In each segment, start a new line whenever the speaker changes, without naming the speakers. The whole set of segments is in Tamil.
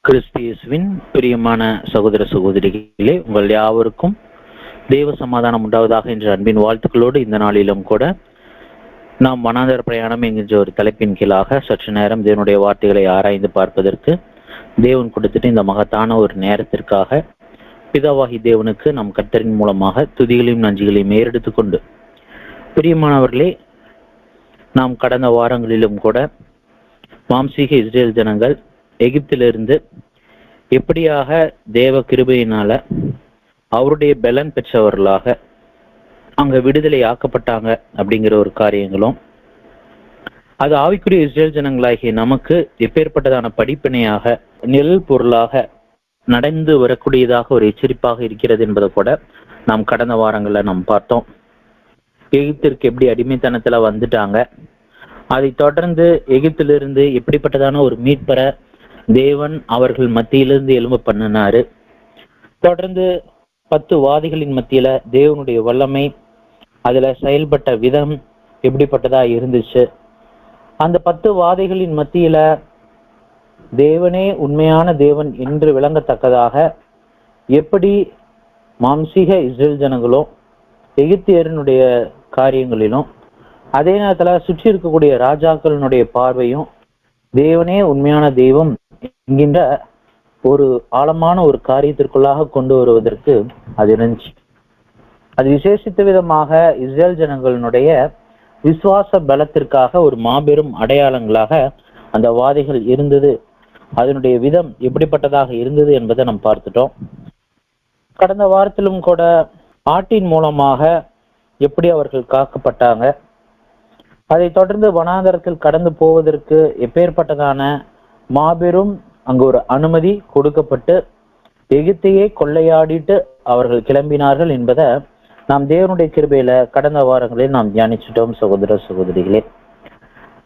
கிறிஸ்தியேசுவின் பிரியமான சகோதர சகோதரிகளே, உங்கள் யாவருக்கும் தேவ சமாதானம் உண்டாவதாக என்ற அன்பின் வாழ்த்துக்களோடு இந்த நாளிலும் கூட நாம் வனாந்தர பிரயாணம் என்கின்ற ஒரு தலைப்பின் கீழாக சற்று நேரம் தேவனுடைய வார்த்தைகளை ஆராய்ந்து பார்ப்பதற்கு தேவன் கொடுத்துட்டு இந்த மகத்தான ஒரு நேரத்திற்காக பிதாவாகி தேவனுக்கு நம் கர்த்தரின் மூலமாக துதிகளையும் நன்றிகளையும் ஏறெடுத்து கொண்டு, பிரியமானவர்களே, நாம் கடந்த வாரங்களிலும் கூட மாம்சீக இஸ்ரேல் ஜனங்கள் எகிப்திலிருந்து எப்படியாக தேவ கிருபையினால அவருடைய பலன் பெற்றவர்களாக அங்க விடுதலை ஆக்கப்பட்டாங்க அப்படிங்கிற ஒரு காரியங்களும், அது ஆவிக்குரிய இஸ்ரேல் ஜனங்களாகிய நமக்கு எப்பேற்பட்டதான படிப்பினையாக நிழல் பொருளாக நடந்து வரக்கூடியதாக ஒரு எச்சரிப்பாக இருக்கிறது என்பதை கூட நாம் கடந்த வாரங்கள்ல நாம் பார்த்தோம். எகிப்திற்கு எப்படி அடிமைத்தனத்துல வந்துட்டாங்க, அதை தொடர்ந்து எகிப்திலிருந்து எப்படிப்பட்டதான ஒரு மீட்பரை தேவன் அவர்கள் மத்தியிலிருந்து எழும்ப பண்ணினாரு. தொடர்ந்து 10 வாதிகளின் மத்தியில தேவனுடைய வல்லமை அதுல செயல்பட்ட விதம் எப்படிப்பட்டதா இருந்துச்சு. அந்த 10 வாதைகளின் மத்தியில தேவனே உண்மையான தேவன் என்று விளங்கத்தக்கதாக எப்படி மாம்சீக இஸ்ரேல் ஜனங்களும் எகிப்தியரினுடைய காரியங்களிலும், அதே நேரத்துல சுற்றி இருக்கக்கூடிய ராஜாக்களினுடைய பார்வையும் தேவனே உண்மையான தெய்வம் என்கின்ற ஒரு ஆழமான ஒரு காரியத்திற்குள்ளாக கொண்டு வருவதற்கு அது இருந்துச்சு. அது விசேஷித்த விதமாக இஸ்ரேல் ஜனங்களுடைய விசுவாச பலத்திற்காக ஒரு மாபெரும் அடையாளங்களாக அந்த வாதைகள் இருந்தது. அதனுடைய விதம் எப்படிப்பட்டதாக இருந்தது என்பதை நாம் பார்த்துட்டோம். கடந்த வாரத்திலும் கூட ஆட்டின் மூலமாக எப்படி அவர்கள் காக்கப்பட்டாங்க, அதை தொடர்ந்து வனாந்தரத்தில் கடந்து போவதற்கு எப்பேற்பட்டதான மாபெரும் அங்கு ஒரு அனுமதி கொடுக்கப்பட்டு எகிப்தையே கொள்ளையாடிட்டு அவர்கள் கிளம்பினார்கள் என்பதை நாம் தேவனுடைய கிருபையில கடந்த வாரங்களில் நாம் தியானிச்சிட்டோம். சகோதர சகோதரிகளே,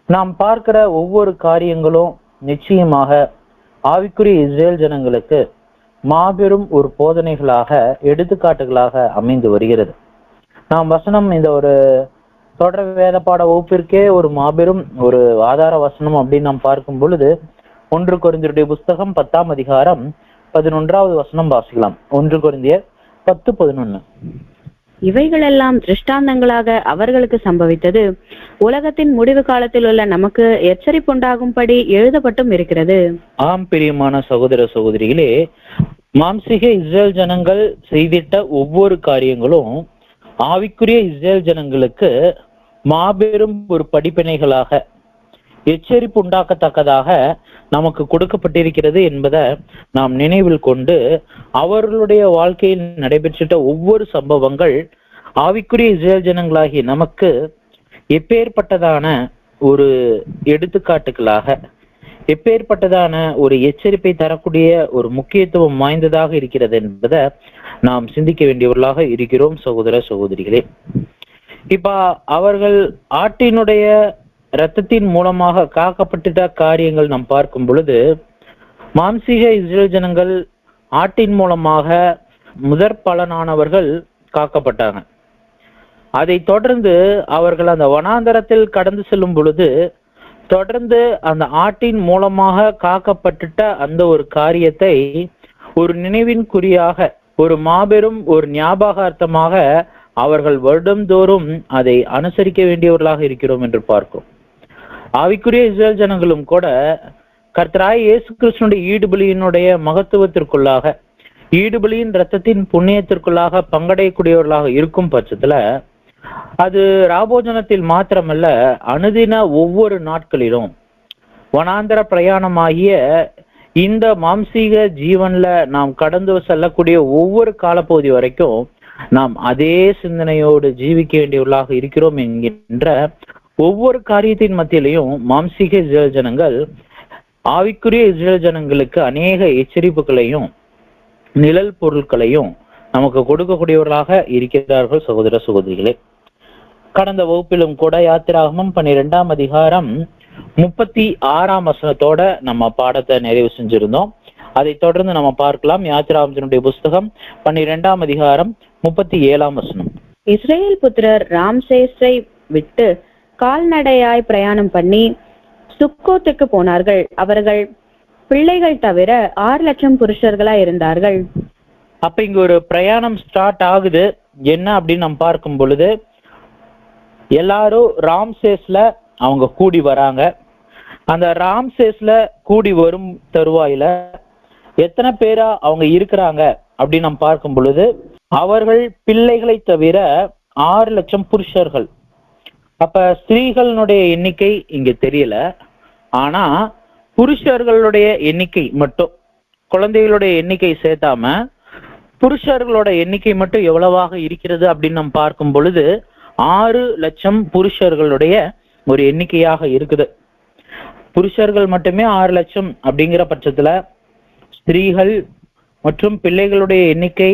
நாம் பார்க்கிற ஒவ்வொரு காரியங்களும் நிச்சயமாக ஆவிக்குரிய இஸ்ரேல் ஜனங்களுக்கு மாபெரும் ஒரு போதனைகளாக, எடுத்துக்காட்டுகளாக அமைந்து வருகிறது. நாம் வசனம் இந்த ஒரு தொடர் வேத பாட வகுப்பிற்கே ஒரு மாபெரும் ஒரு ஆதார வசனம் அப்படின்னு நாம் பார்க்கும் பொழுது 1 கொரிந்தியருடைய புஸ்தகம் 10ஆம் அதிகாரம் 11வது வசனம் வாசிக்கலாம். 1 கொரிந்தியர் 10:11.
இவைகளெல்லாம் திருஷ்டாந்தங்களாக அவர்களுக்கு சம்பவித்தது, உலகத்தின் முடிவு காலத்தில் உள்ள நமக்கு எச்சரிப்புண்டாகும்படி எழுதப்பட்டும் இருக்கிறது.
ஆம், பிரியமான சகோதர சகோதரிகளே, மாம்சீக இஸ்ரேல் ஜனங்கள் செய்திட்ட ஒவ்வொரு காரியங்களும் ஆவிக்குரிய இஸ்ரேல் ஜனங்களுக்கு மாபெரும் ஒரு படிப்பினைகளாக, எச்சரிப்பு உண்டாக்கத்தக்கதாக நமக்கு கொடுக்கப்பட்டிருக்கிறது என்பதை நாம் நினைவில் கொண்டு, அவர்களுடைய வாழ்க்கையில் நடைபெற்ற ஒவ்வொரு சம்பவங்கள் ஆவிக்குரிய இஸ்ரேல் ஜனங்களாகிய நமக்கு எப்பேற்பட்டதான ஒரு எடுத்துக்காட்டுகளாக, எப்பேற்பட்டதான ஒரு எச்சரிப்பை தரக்கூடிய ஒரு முக்கியத்துவம் வாய்ந்ததாக இருக்கிறது என்பதை நாம் சிந்திக்க வேண்டியவர்களாக இருக்கிறோம். சகோதர சகோதரிகளே, இப்ப அவர்கள் ஆட்டினுடைய இரத்தத்தின் மூலமாக காக்கப்பட்ட காரியங்கள் நாம் பார்க்கும் பொழுது, மாம்சீக இஸ்ரேல் ஜனங்கள் ஆட்டின் மூலமாக முதற் பலனானவர்கள் காக்கப்பட்டாங்க. அதை தொடர்ந்து அவர்கள் அந்த வனாந்தரத்தில் கடந்து செல்லும் பொழுது தொடர்ந்து அந்த ஆட்டின் மூலமாக காக்கப்பட்ட அந்த ஒரு காரியத்தை ஒரு நினைவின் குறியாக, ஒரு மாபெரும் ஒரு ஞாபகார்த்தமாக அவர்கள் வருடந்தோறும் அதை அனுசரிக்க வேண்டியவர்களாக இருக்கிறோம் என்று பார்க்கும். ஆவிக்குரிய இஸ்ரேல் ஜனங்களும் கூட கர்த்தராய் இயேசு கிறிஸ்துவினுடைய ஈடுபலியினுடைய மகத்துவத்திற்குள்ளாக, ஈடுபலியின் இரத்தத்தின் புண்ணியத்திற்குள்ளாக பங்கடையக்கூடியவர்களாக இருக்கும் பட்சத்துல அது ராபோஜனத்தில் மாத்திரமல்ல, அனுதின ஒவ்வொரு நாட்களிலும் வனாந்தர பிரயாணமாகிய இந்த மாம்சீக ஜீவன்ல நாம் கடந்து செல்லக்கூடிய ஒவ்வொரு காலப்பகுதி வரைக்கும் நாம் அதே சிந்தனையோடு ஜீவிக்க வேண்டியவர்களாக இருக்கிறோம் என்கின்ற ஒவ்வொரு காரியத்தின் மத்தியிலையும் மாம்சீக இஸ்ரேல் ஜனங்கள் ஆவிக்குரிய இஸ்ரேல் ஜனங்களுக்கு அநேக எச்சரிப்புகளையும் நிழல் பொருட்களையும் நமக்கு கொடுக்கக்கூடியவர்களாக இருக்கிறார்கள். சகோதர சகோதரிகளே, கடந்த வகுப்பிலும் கூட யாத்திராகமம் 12ஆம் அதிகாரம் 36ஆம் வசனத்தோட நம்ம பாடத்தை நிறைவு செஞ்சிருந்தோம். அதை தொடர்ந்து நம்ம பார்க்கலாம். யாத்திராகமத்தினுடைய புஸ்தகம் 12ஆம் அதிகாரம் 37ஆம் வசனம்.
இஸ்ரேல் புத்திரர் ராம்சேஸை விட்டு கால்நடையாய் பிரயாணம் பண்ணி சுக்கோத்துக்கு போனார்கள். அவர்கள் பிள்ளைகள் தவிர 6,00,000 புருஷர்களா இருந்தார்கள்.
அப்ப இங்க ஒரு பிரயாணம் ஸ்டார்ட் ஆகுது. என்ன அப்படின்னு நம்ம பார்க்கும் பொழுது, எல்லாரும் ராம்சேஸ்ல அவங்க கூடி வராங்க. அந்த ராம்சேஸ்ல கூடி வரும் தருவாயில எத்தனை பேரா அவங்க இருக்கிறாங்க அப்படின்னு நம்ம பார்க்கும் பொழுது, அவர்கள் பிள்ளைகளை தவிர 6,00,000 புருஷர்கள். அப்ப ஸ்திரீகளுடைய எண்ணிக்கை இங்க தெரியல. ஆனா புருஷர்களுடைய எண்ணிக்கை மட்டும், குழந்தைகளுடைய எண்ணிக்கை சேர்த்தாம புருஷர்களோட எண்ணிக்கை மட்டும் எவ்வளவாக இருக்கிறது அப்படின்னு நம்ம பார்க்கும் பொழுது 6,00,000 புருஷர்களுடைய ஒரு எண்ணிக்கையாக இருக்குது. புருஷர்கள் மட்டுமே 6,00,000 அப்படிங்கிற பட்சத்துல ஸ்திரீகள் மற்றும் பிள்ளைகளுடைய எண்ணிக்கை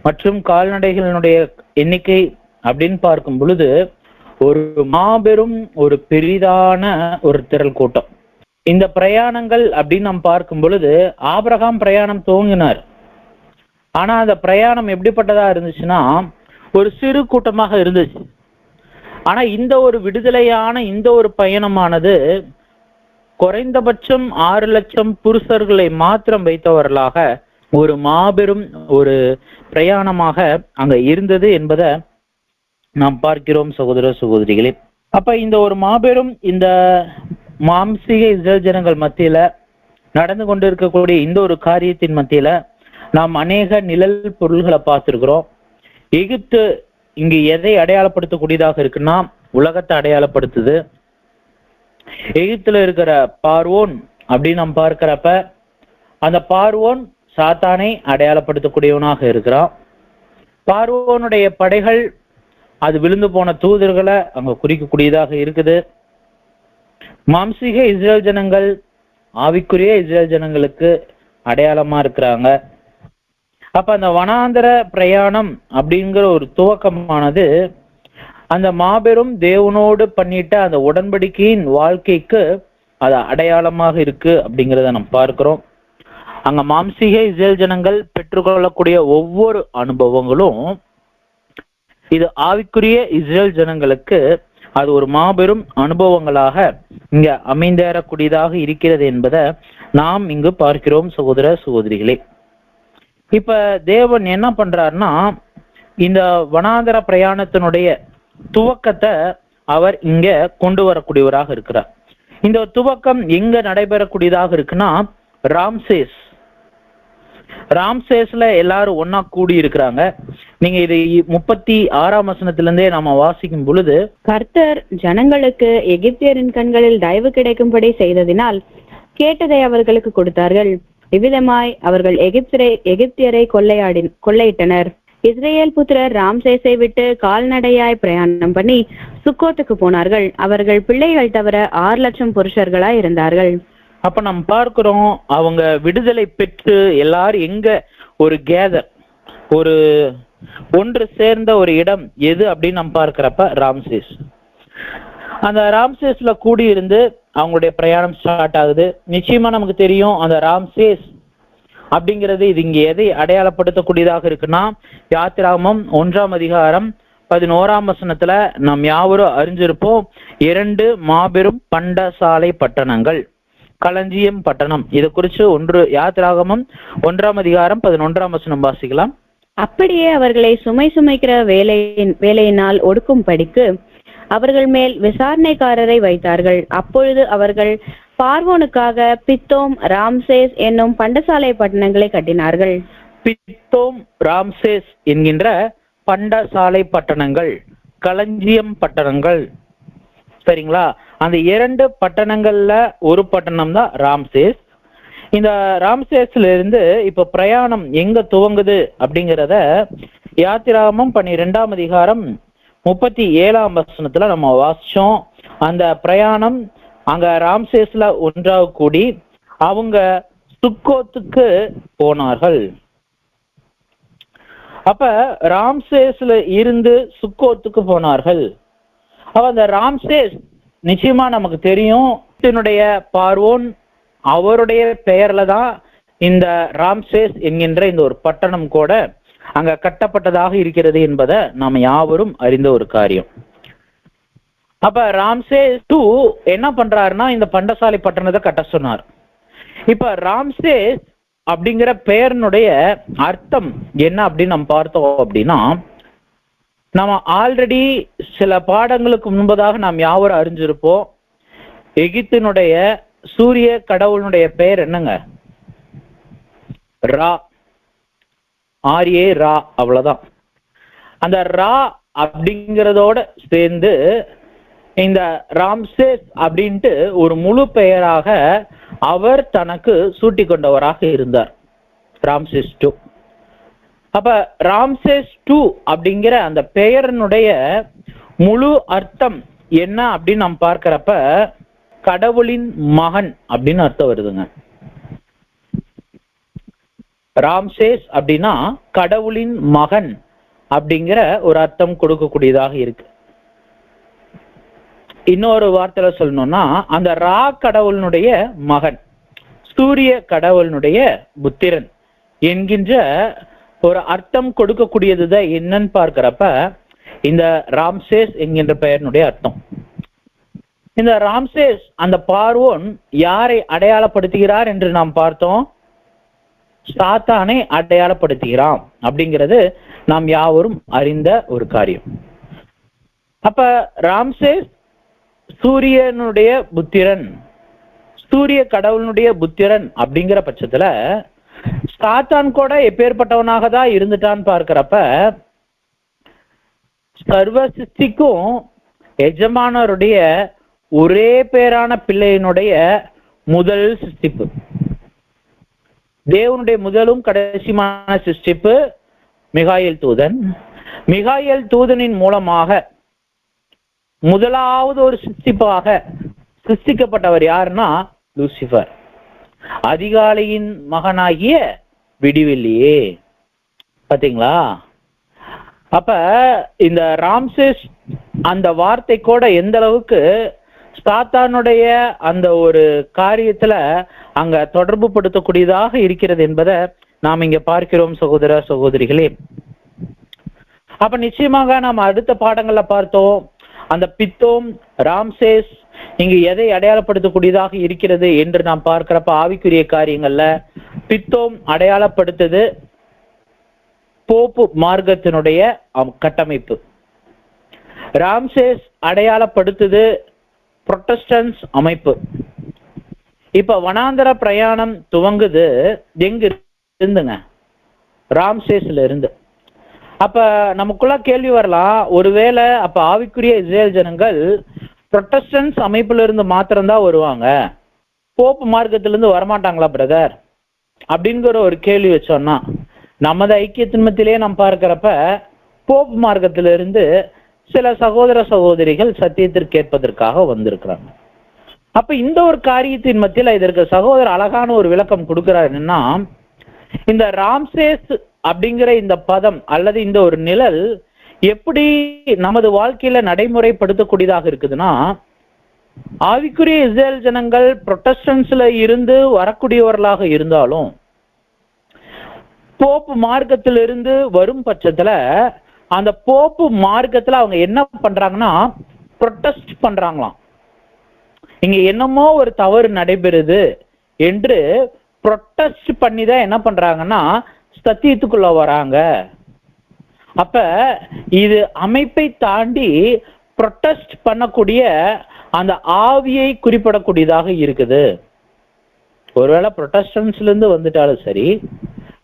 மற்றும் கால்நடைகளினுடைய எண்ணிக்கை அப்படின்னு பார்க்கும் பொழுது ஒரு மாபெரும் ஒரு பெரிதான ஒரு திரள் கூட்டம். இந்த பிரயாணங்கள் அப்படின்னு நம்ம பார்க்கும் பொழுது ஆபிரகாம் பிரயாணம் துவங்கினார். ஆனா அந்த பிரயாணம் எப்படிப்பட்டதா இருந்துச்சுன்னா ஒரு சிறு கூட்டமாக இருந்துச்சு. ஆனா இந்த ஒரு விடுதலையான இந்த ஒரு பயணமானது குறைந்தபட்சம் 6,00,000 புருஷர்களை மாத்திரம் வைத்தவர்களாக ஒரு மாபெரும் ஒரு பிரயாணமாக அங்க இருந்தது என்பதை நாம் பார்க்கிறோம் சகோதர சகோதரிகளே. அப்ப இந்த ஒரு மாபெரும் இந்த மாம்சீக இஸ்ரேல் ஜனங்கள் மத்தியில நடந்து கொண்டு இருக்கக்கூடிய இந்த ஒரு காரியத்தின் மத்தியில நாம் அநேக நிழல் பொருள்களை பார்த்திருக்கிறோம். எகிப்து இங்கு எதை அடையாளப்படுத்தக்கூடியதாக இருக்குன்னா உலகத்தை அடையாளப்படுத்துது. எகிப்துல இருக்கிற பார்வோன் அப்படின்னு நம்ம பார்க்கிறப்ப அந்த பார்வோன் சாத்தானை அடையாளப்படுத்தக்கூடியவனாக இருக்கிறான். பார்வோனுடைய படைகள் அது விழுந்து போன தூதர்களை அங்க குறிக்கக்கூடியதாக இருக்குது. மாம்சீக இஸ்ரேல் ஜனங்கள் ஆவிக்குரிய இஸ்ரேல் ஜனங்களுக்கு அடையாளமா இருக்கிறாங்க. அப்ப அந்த வனாந்தர பிரயாணம் அப்படிங்கிற ஒரு துவக்கமானது அந்த மாபெரும் தேவனோடு பண்ணிட்ட அந்த உடன்படிக்கையின் வாழ்க்கைக்கு அது அடையாளமாக இருக்கு அப்படிங்கிறத நம்ம பார்க்கிறோம். அங்க மாம்சீக இஸ்ரேல் ஜனங்கள் பெற்றுக்கொள்ளக்கூடிய ஒவ்வொரு அனுபவங்களும் இது ஆவிக்குரிய இஸ்ரேல் ஜனங்களுக்கு அது ஒரு மாபெரும் அனுபவங்களாக இங்க அமைந்தேறக்கூடியதாக இருக்கிறது என்பதை நாம் இங்கு பார்க்கிறோம் சகோதர சகோதரிகளே. இப்ப தேவன் என்ன பண்றாருன்னா இந்த வனாந்தர பிரயாணத்தினுடைய துவக்கத்தை அவர் இங்க கொண்டு வரக்கூடியவராக இருக்கிறார். இந்த துவக்கம் எங்க நடைபெறக்கூடியதாக இருக்குன்னா ராம்சேஸ்ல எல்லாரும் ஒன்னா கூடி இருக்கிறாங்க. நீங்க இது 36ஆம் வசனத்திலிருந்தே நாம வாசிக்கும் பொழுது,
கர்த்தர் ஜனங்களுக்கு எகிப்தியரின் கண்களில் தயவு கிடைக்கும்படி செய்ததினால் கேட்டதை அவர்களுக்கு கொடுத்தார்கள். இவ்விதமாய் அவர்கள் எகிப்தியரை கொள்ளையிட்டனர். இஸ்ரேல் புத்திரர் ராம்சேஸை விட்டு கால்நடையாய் பிரயாணம் பண்ணி சுக்கோத்துக்கு போனார்கள். அவர்கள் பிள்ளைகள் தவிர 6,00,000 புருஷர்களாய் இருந்தார்கள்.
அப்ப நம்ம பார்க்கிறோம் அவங்க விடுதலை பெற்று எல்லாரும் எங்க ஒரு கேதர் ஒரு ஒன்று சேர்ந்த ஒரு இடம் எது அப்படின்னு நம்ம பார்க்கிறப்ப ராம்சேஸ். அந்த ராம்சேஸ்ல கூடி இருந்து அவங்களுடைய பிரயாணம் ஸ்டார்ட் ஆகுது. நிச்சயமா நமக்கு தெரியும் அந்த ராம்சேஸ் அப்படிங்கிறது இது இங்க எதை அடையாளப்படுத்தக்கூடியதாக இருக்குன்னா யாத்திராகமம் 1ஆம் அதிகாரம் 11ஆம் வசனத்துல நாம் யாவரும் அறிஞ்சிருப்போம். 2 மாபெரும் பண்டசாலை பட்டணங்கள், களஞ்சியம் பட்டணம். இதை குறித்து யாத்திராகமம் 1ஆம் அதிகாரம் 11ஆம் வசனம் வாசிக்கலாம்.
அப்படியே அவர்களை சுமைக்கிற வேலையினால் ஒடுக்கும்படிக்கு அவர்கள் மேல் விசாரணைக்காரரை வைத்தார்கள். அப்பொழுது அவர்கள் பார்வோனுக்காக பித்தோம் ராம்சேஸ் என்னும் பண்டசாலை பட்டணங்களை கட்டினார்கள்.
பித்தோம் ராம்சேஸ் என்கின்ற பண்டசாலை பட்டணங்கள், களஞ்சியம் பட்டணங்கள். சரிங்களா? அந்த 2 பட்டணங்கள்ல ஒரு பட்டணம் தான் ராம்சேஸ். இந்த ராம்சேஸ்ல இருந்து இப்ப பிரயாணம் எங்க துவங்குது அப்படிங்கிறத யாத்திராகமம் 12ஆம் அதிகாரம் 37ஆம் வசனத்துல நம்ம வாசிச்சோம். அந்த பிரயாணம் அங்க ராம்சேஸ்ல ஒன்றாக கூடி அவங்க சுக்கோத்துக்கு போனார்கள். அப்ப ராம்சேஸ்ல இருந்து சுக்கோத்துக்கு போனார்கள். அப்ப அந்த ராம்சேஸ் நிச்சயமா நமக்கு தெரியும் இதனுடைய பார்வோன் அவருடைய பெயர்ல தான் இந்த ராம்சேஸ் என்கின்ற இந்த ஒரு பட்டணம் கூட அங்க கட்டப்பட்டதாக இருக்கிறது என்பதை நாம யாவரும் அறிந்த ஒரு காரியம். அப்ப ராம்சேஸ் 2 என்ன பண்றாருன்னா இந்த பண்டசாலை பட்டணத்தை கட்ட சொன்னார். இப்ப ராம்சேஸ் அப்படிங்கிற பெயரினுடைய அர்த்தம் என்ன அப்படின்னு நம்ம பார்த்தோம் அப்படின்னா, நம்ம ஆல்ரெடி சில பாடங்களுக்கு முன்பதாக நாம் யாவரும் அறிஞ்சிருப்போம். எகிப்தினுடைய சூரிய கடவுளுடைய பெயர் என்னங்க? ரா. ஆர்ஏ ரா, அவ்வளவுதான். அந்த ரா அப்படிங்கிறதோட சேர்ந்து இந்த ராம்சேஸ் அப்படின்ட்டு ஒரு முழு பெயராக அவர் தனக்கு சூட்டி கொண்டவராக இருந்தார், ராம்சேஸ் 2. அப்ப ராம்சேஸ் 2 அப்படிங்கிற அந்த பெயரினுடைய முழு அர்த்தம் என்ன அப்படின்னு நம்ம பார்க்கிறப்ப, கடவுளின் மகன் அப்படின்னு அர்த்தம் வருதுங்க. ராம்சேஸ் அப்படின்னா கடவுளின் மகன் அப்படிங்கிற ஒரு அர்த்தம் கொடுக்கக்கூடியதாக இருக்கு. இன்னொரு வார்த்தையில சொல்லணும்னா, அந்த ரா கடவுளினுடைய மகன், சூரிய கடவுளினுடைய புத்திரன் என்கின்ற ஒரு அர்த்தம் கொடுக்கக்கூடியதுதான் என்னன்னு பார்க்கிறப்ப இந்த ராம்சேஸ் என்கின்ற பெயரினுடைய அர்த்தம். இந்த ராம்சேஸ் அந்த பார்வோன் யாரை அடையாளப்படுத்துகிறார் என்று நாம் பார்த்தோம்? சாத்தானை அடையாளப்படுத்துகிறான் அப்படிங்கிறது நாம் யாவரும் அறிந்த ஒரு காரியம். அப்ப ராம்சேஸ் சூரியனுடைய புத்திரன், சூரிய கடவுளுடைய புத்திரன் அப்படிங்கிற பட்சத்துல சாத்தான் கூட எப்பேற்பட்டவனாக தான் இருந்துட்டான்னு பார்க்கிறப்ப, சர்வ சிருஷ்டிக்கும் எஜமானருடைய ஒரே பேரான பிள்ளையினுடைய முதல் சிருஷ்டிப்பு, தேவனுடைய முதலும் கடைசியான சிருஷ்டிப்பு மிகாயேல் தூதன். மிகாயேல் தூதனின் மூலமாக முதலாவது ஒரு சிருஷ்டிப்பாக சிருஷ்டிக்கப்பட்டவர் யாருன்னா லூசிபர், அதிகாலையின் மகனாகிய விடிவெள்ளியே. பாத்தீங்களா? அப்ப இந்த ராம்சேஸ் அந்த வார்த்தை கூட எந்த அளவுக்கு சாத்தானுடைய அந்த ஒரு காரியத்துல அங்க தொடர்பு படுத்தக்கூடியதாக இருக்கிறது என்பதை நாம் இங்க பார்க்கிறோம் சகோதர சகோதரிகளே. அப்ப நிச்சயமாக நாம் அடுத்த பாடங்கள்ல பார்த்தோம், அந்த பித்தோம் ராம்சேஸ் இங்கு எதை அடையாளப்படுத்தக்கூடியதாக இருக்கிறது என்று நாம் பார்க்கிறப்ப, ஆவிக்குரிய காரியங்கள்ல பித்தோம் அடையாளப்படுத்துது போப்பு மார்க்கத்தினுடைய கட்டமைப்பு, ராம்சேஸ் அடையாளப்படுத்துது புரொட்டஸ்டன்ஸ் அமைப்பு. இப்ப வனாந்தர பிரயாணம் துவங்குது எங்க இருந்துங்க? ராம்சேஸ்ல இருந்து. அப்ப நமக்குள்ள கேள்வி வரலாம், ஒருவேளை அப்ப ஆவிக்குரிய இஸ்ரேல் ஜனங்கள் புரொட்டஸ்டன்ஸ் அமைப்புல இருந்து மாத்திரம்தான் வருவாங்க, போப்பு மார்க்கத்திலிருந்து வரமாட்டாங்களா பிரதர் அப்படிங்கிற ஒரு கேள்வி வச்சோம்னா, நமது ஐக்கியத்தின் மத்தியிலே நாம் பார்க்கிறப்ப போப்பு மார்க்கத்திலிருந்து சில சகோதர சகோதரிகள் சத்தியத்திற்கு கேட்பதற்காக வந்திருக்கிறாங்க. அப்ப இந்த ஒரு காரியத்தின் மத்தியில இதற்கு சகோதரர் அழகான ஒரு விளக்கம் கொடுக்கிறார். என்னன்னா, இந்த ராம்சேஸ் அப்படிங்கிற இந்த பதம் அல்லது இந்த ஒரு நிழல் எப்படி நமது வாழ்க்கையில நடைமுறைப்படுத்தக்கூடியதாக இருக்குதுன்னா, ஆவிக்குரிய இஸ்ரேல் ஜனங்கள் புரொட்டஸ்டன்ஸ்ல இருந்து வரக்கூடியவர்களாக இருந்தாலும் போப்பு மார்க்கத்திலிருந்து வரும் பட்சத்துல அந்த போப்பு மார்க்கத்துல அவங்க என்ன பண்றாங்கன்னா புரொட்டஸ்ட் பண்றாங்களாம். இங்க என்னமோ ஒரு தவறு நடைபெறுது என்று புரொட்டஸ்ட் பண்ணி தான் என்ன பண்றாங்கன்னா சத்தியத்துக்குள்ள வராங்க. அப்ப இது அமைப்பை தாண்டி புரொட்டஸ்ட் பண்ணக்கூடிய அந்த ஆவியை குறிப்பிடக்கூடியதாக இருக்குது. ஒருவேளை புரொட்டஸ்டன்ஸ்ல இருந்து வந்துட்டாலும் சரி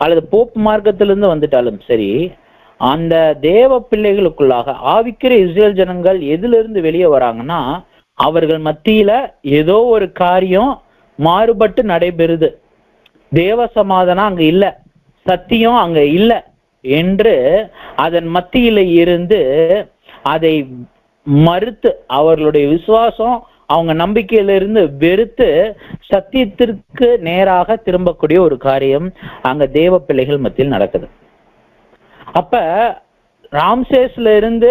அல்லது போப் மார்க்கத்திலிருந்து வந்துட்டாலும் சரி, அந்த தேவ பிள்ளைகளுக்குள்ளாக ஆவிக்குரிய இஸ்ரேல் ஜனங்கள் எதிலிருந்து வெளியே வராங்கன்னா, அவர்கள் மத்தியில ஏதோ ஒரு காரியம் மாறுபட்டு நடைபெறுது, தேவ சமாதானம் அங்க இல்ல, சத்தியம் அங்க இல்ல என்று அதன் மத்தியில இருந்து அதை மறுத்து அவர்களுடைய விசுவாசம் அவங்க நம்பிக்கையிலிருந்து வெறுத்து சத்தியத்திற்கு நேராக திரும்பக்கூடிய ஒரு காரியம் அங்க தேவ பிள்ளைகள் மத்தியில் நடக்குது. அப்ப ராம்சேஸ்ல இருந்து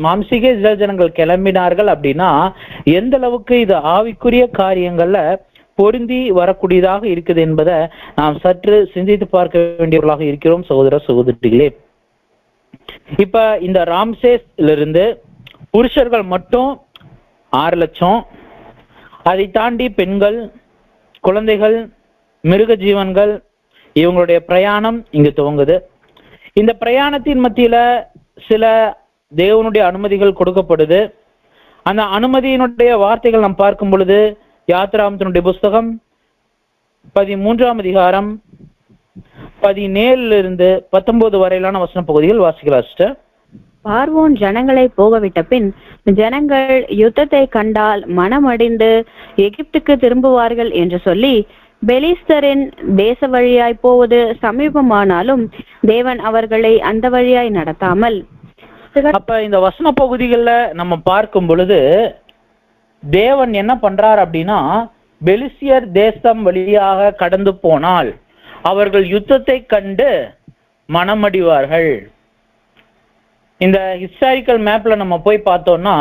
மாம்சீக இஸ்ரேல் ஜனங்கள் கிளம்பினார்கள் அப்படின்னா எந்த அளவுக்கு இது ஆவிக்குரிய காரியங்கள்ல பொருந்தி வரக்கூடியதாக இருக்குது என்பதை நாம் சற்று சிந்தித்து பார்க்க வேண்டியவர்களாக இருக்கிறோம் சகோதர சகோதரிகளே. இப்ப இந்த ராம்சேஸ்ல இருந்து புருஷர்கள் மட்டும் 6 லட்சம், அதை தாண்டி பெண்கள், குழந்தைகள், மிருக ஜீவன்கள், இவங்களுடைய பிரயாணம் இங்கு துவங்குது. இந்த பிரயாணத்தின் மத்தியில சில தேவனுடைய அனுமதிகள் கொடுக்கப்படுது. அந்த அனுமதியினுடைய வார்த்தைகள் நாம் பார்க்கும் பொழுது யாத்திராமத்தினுடைய புஸ்தகம் 13ஆம் அதிகாரம் 17-19 வரையிலான வசன பகுதிகள் வாசிக்கலாம் சிஸ்டர்.
பார்வோன் ஜனங்களை போகவிட்ட பின் ஜனங்கள் யுத்தத்தை கண்டால் மனமடிந்து எகிப்துக்கு திரும்புவார்கள் என்று சொல்லி பெலிஸ்தரின் தேச வழியாய் போவது சமீபமானாலும் தேவன் அவர்களை அந்த வழியாய் நடத்தாமல்.
அப்ப இந்த வசன பகுதிகள்ல நம்ம பார்க்கும் பொழுது தேவன் என்ன பண்றார் அப்படின்னா, பெலிஸ்தியர் தேசம் வழியாக கடந்து போனால் அவர்கள் யுத்தத்தை கண்டு மனமடிவார்கள். இந்த ஹிஸ்டாரிக்கல் மேப்ல நம்ம போய் பார்த்தோம்னா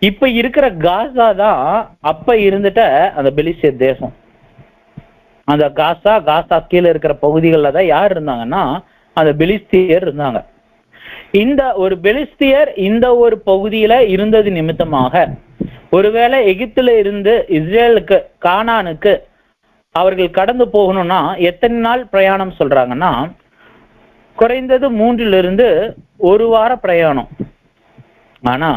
இப்ப இருக்கிற காசா தான் அப்ப இருந்துட்ட அந்த பெலிஸ்தியர் தேசம். அந்த காசா கீழே இருக்கிற பகுதிகளில் தான் யார் இருந்தாங்கன்னா அந்த பெலிஸ்தியர் இருந்தாங்க. இந்த ஒரு பெலிஸ்தியர் இந்த ஒரு பகுதியில இருந்தது நிமித்தமாக ஒருவேளை எகிப்துல இருந்து இஸ்ரேலுக்கு கானானுக்கு அவர்கள் கடந்து போகணும்னா எத்தனை நாள் பிரயாணம் சொல்றாங்கன்னா, குறைந்தது 3-1 வார பிரயாணம். ஆனா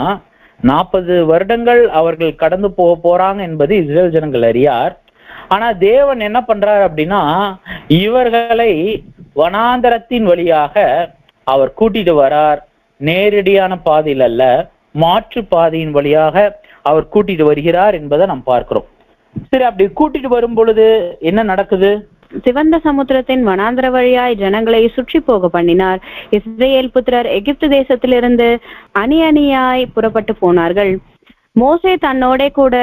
40 வருடங்கள் அவர்கள் கடந்து போறாங்க என்பது இஸ்ரேல் ஜனங்கள் அறியார். ஆனா தேவன் என்ன பண்றார் அப்படின்னா, இவர்களை வனாந்தரத்தின் வழியாக அவர் கூட்டிட்டு வரார். நேரடியான பாதையில் அல்ல, மாற்று பாதையின் வழியாக அவர் கூட்டிட்டு வருகிறார் என்பதை நாம் பார்க்கிறோம். சரி, அப்படி கூட்டிட்டு வரும் பொழுது என்ன நடக்குது?
சிவந்த சமுத்திரத்தின் வனாந்தர வழியாய் ஜனங்களை சுற்றி போக பண்ணினார். இஸ்ரேல் புத்திரர் எகிப்து தேசத்திலிருந்து அணி அணியாய் புறப்பட்டு போனார்கள். மோசே தன்னோட கூட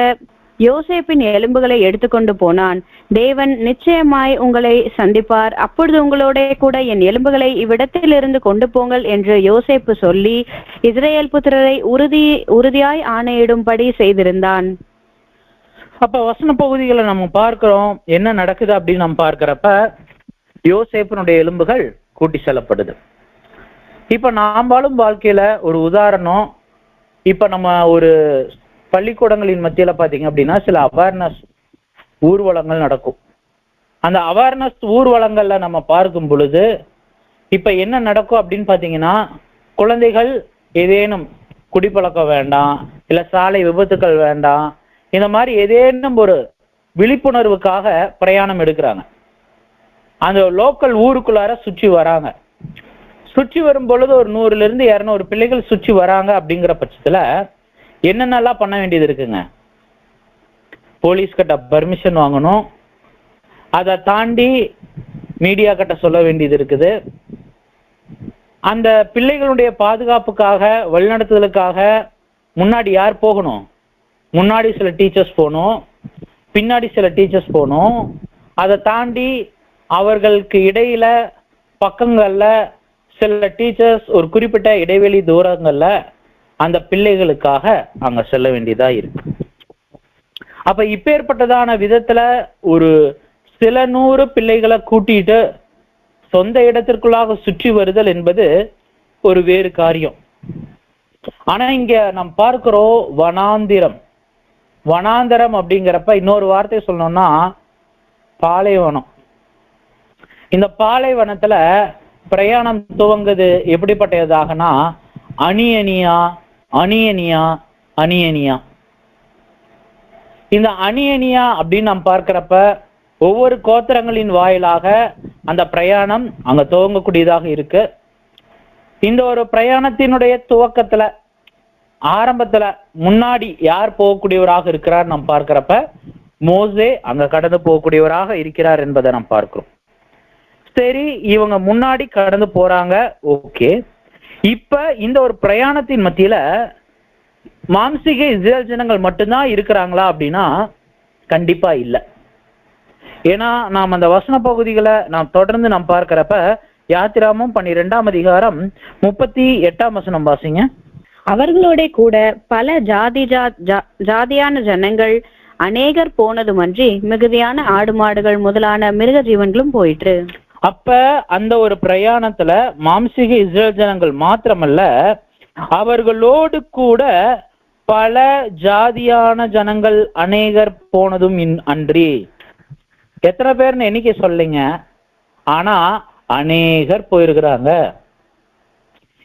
யோசேப்பின் எலும்புகளை எடுத்துக்கொண்டு போனான். தேவன் நிச்சயமாய் உங்களை சந்திப்பார், அப்பொழுது உங்களோட கூட என் எலும்புகளை இவ்விடத்திலிருந்து கொண்டு போங்கள் என்று யோசேப்பு சொல்லி இஸ்ரேல் புத்திரரை உறுதியாய் ஆணையிடும்படி செய்திருந்தான்.
அப்ப வசன பகுதிகளை நம்ம பார்க்கிறோம், என்ன நடக்குது அப்படின்னு நம்ம பார்க்கிறப்ப யோசேப்பினுடைய எலும்புகள் கூட்டி செல்லப்படுது. இப்ப நாம் வாழும் வாழ்க்கையில ஒரு உதாரணம், இப்ப நம்ம ஒரு பள்ளிக்கூடங்களின் மத்தியில பாத்தீங்க அப்படின்னா சில அவேர்னஸ் ஊர்வலங்கள் நடக்கும். அந்த அவேர்னஸ் ஊர்வலங்கள்ல நம்ம பார்க்கும் பொழுது இப்ப என்ன நடக்கும் அப்படின்னு பாத்தீங்கன்னா, குழந்தைகள் ஏதேனும் குடிப்பழக்கம் வேண்டாம், இல்ல சாலை விபத்துக்கள் வேண்டாம், இந்த மாதிரி ஏதேனும் ஒரு விழிப்புணர்வுக்காக பிரயாணம் எடுக்கிறாங்க. அந்த லோக்கல் ஊருக்குள்ளார சுற்றி வராங்க. சுற்றி வரும் பொழுது ஒரு 100-200 பிள்ளைகள் சுற்றி வராங்க. அப்படிங்கிற பட்சத்துல என்னென்னலாம் பண்ண வேண்டியது இருக்குங்க? போலீஸ் கிட்ட பர்மிஷன் வாங்கணும், அதை தாண்டி மீடியா கிட்ட சொல்ல வேண்டியது இருக்குது. அந்த பிள்ளைகளுடைய பாதுகாப்புக்காக வழிநடத்துதலுக்காக முன்னாடி யார் போகணும்? முன்னாடி சில டீச்சர்ஸ் போகணும், பின்னாடி சில டீச்சர்ஸ் போகணும். அதை தாண்டி அவர்களுக்கு இடையில பக்கங்கள்ல சில டீச்சர்ஸ் ஒரு குறிப்பிட்ட இடைவெளி தூரங்கள்ல அந்த பிள்ளைகளுக்காக அங்க செல்ல வேண்டியதா இருக்கு. அப்ப இப்பேற்பட்டதான விதத்துல ஒரு சில 100 பிள்ளைகளை கூட்டிட்டு சொந்த இடத்திற்குள்ளாக சுற்றி வருதல் என்பது ஒரு வேறு காரியம். ஆனா இங்க நாம் பார்க்கிறோம் வனாந்தரம் அப்படிங்கிறப்ப இன்னொரு வார்த்தை சொல்லணும்னா பாலைவனம். இந்த பாலைவனத்துல பிரயாணம் துவங்குது எப்படிப்பட்டதாகனா அணி அணியா. இந்த அணியா அப்படின்னு நாம் பார்க்கிறப்ப ஒவ்வொரு கோத்திரங்களின் வாயிலாக அந்த பிரயாணம் அங்க துவங்கக்கூடியதாக இருக்கு. இந்த ஒரு பிரயாணத்தினுடைய துவக்கத்துல ஆரம்பத்துல முன்னாடி யார் போகக்கூடியவராக இருக்கிறார் நாம் பார்க்கிறப்ப மோசே அங்க கடந்து போகக்கூடியவராக இருக்கிறார் என்பதை நாம் பார்க்கிறோம். சரி, இவங்க முன்னாடி கடந்து போறாங்க, ஓகே. இப்ப இந்த ஒரு பிரயாணத்தின் மத்தியில மாம்சீக இஸ்ரேல் ஜனங்கள் மட்டும்தான் இருக்கிறாங்களா அப்படின்னா கண்டிப்பா இல்லை. ஏன்னா நாம் அந்த வசன பகுதிகளை நாம் தொடர்ந்து நாம் பார்க்கிறப்ப யாத்திராமம் 12ஆம் அதிகாரம் 38ஆம் வசனம் வாசிங்க.
அவர்களோட கூட பல ஜாதியான ஜனங்கள் அநேகர் போனதுமன்றி மிகுதியான ஆடு மாடுகள் முதலான மிருக ஜீவன்களும் போயிற்று.
அப்ப அந்த ஒரு பிரயாணத்துல மாம்சீக இஸ்ரேல் ஜனங்கள் மாத்திரமல்ல, அவர்களோடு கூட பல ஜாதியான ஜனங்கள் அநேகர் போனதும் அன்றி. எத்தனை பேர்னு எண்ணிக்கை சொல்லிங்க, ஆனா அநேகர் போயிருக்கிறாங்க.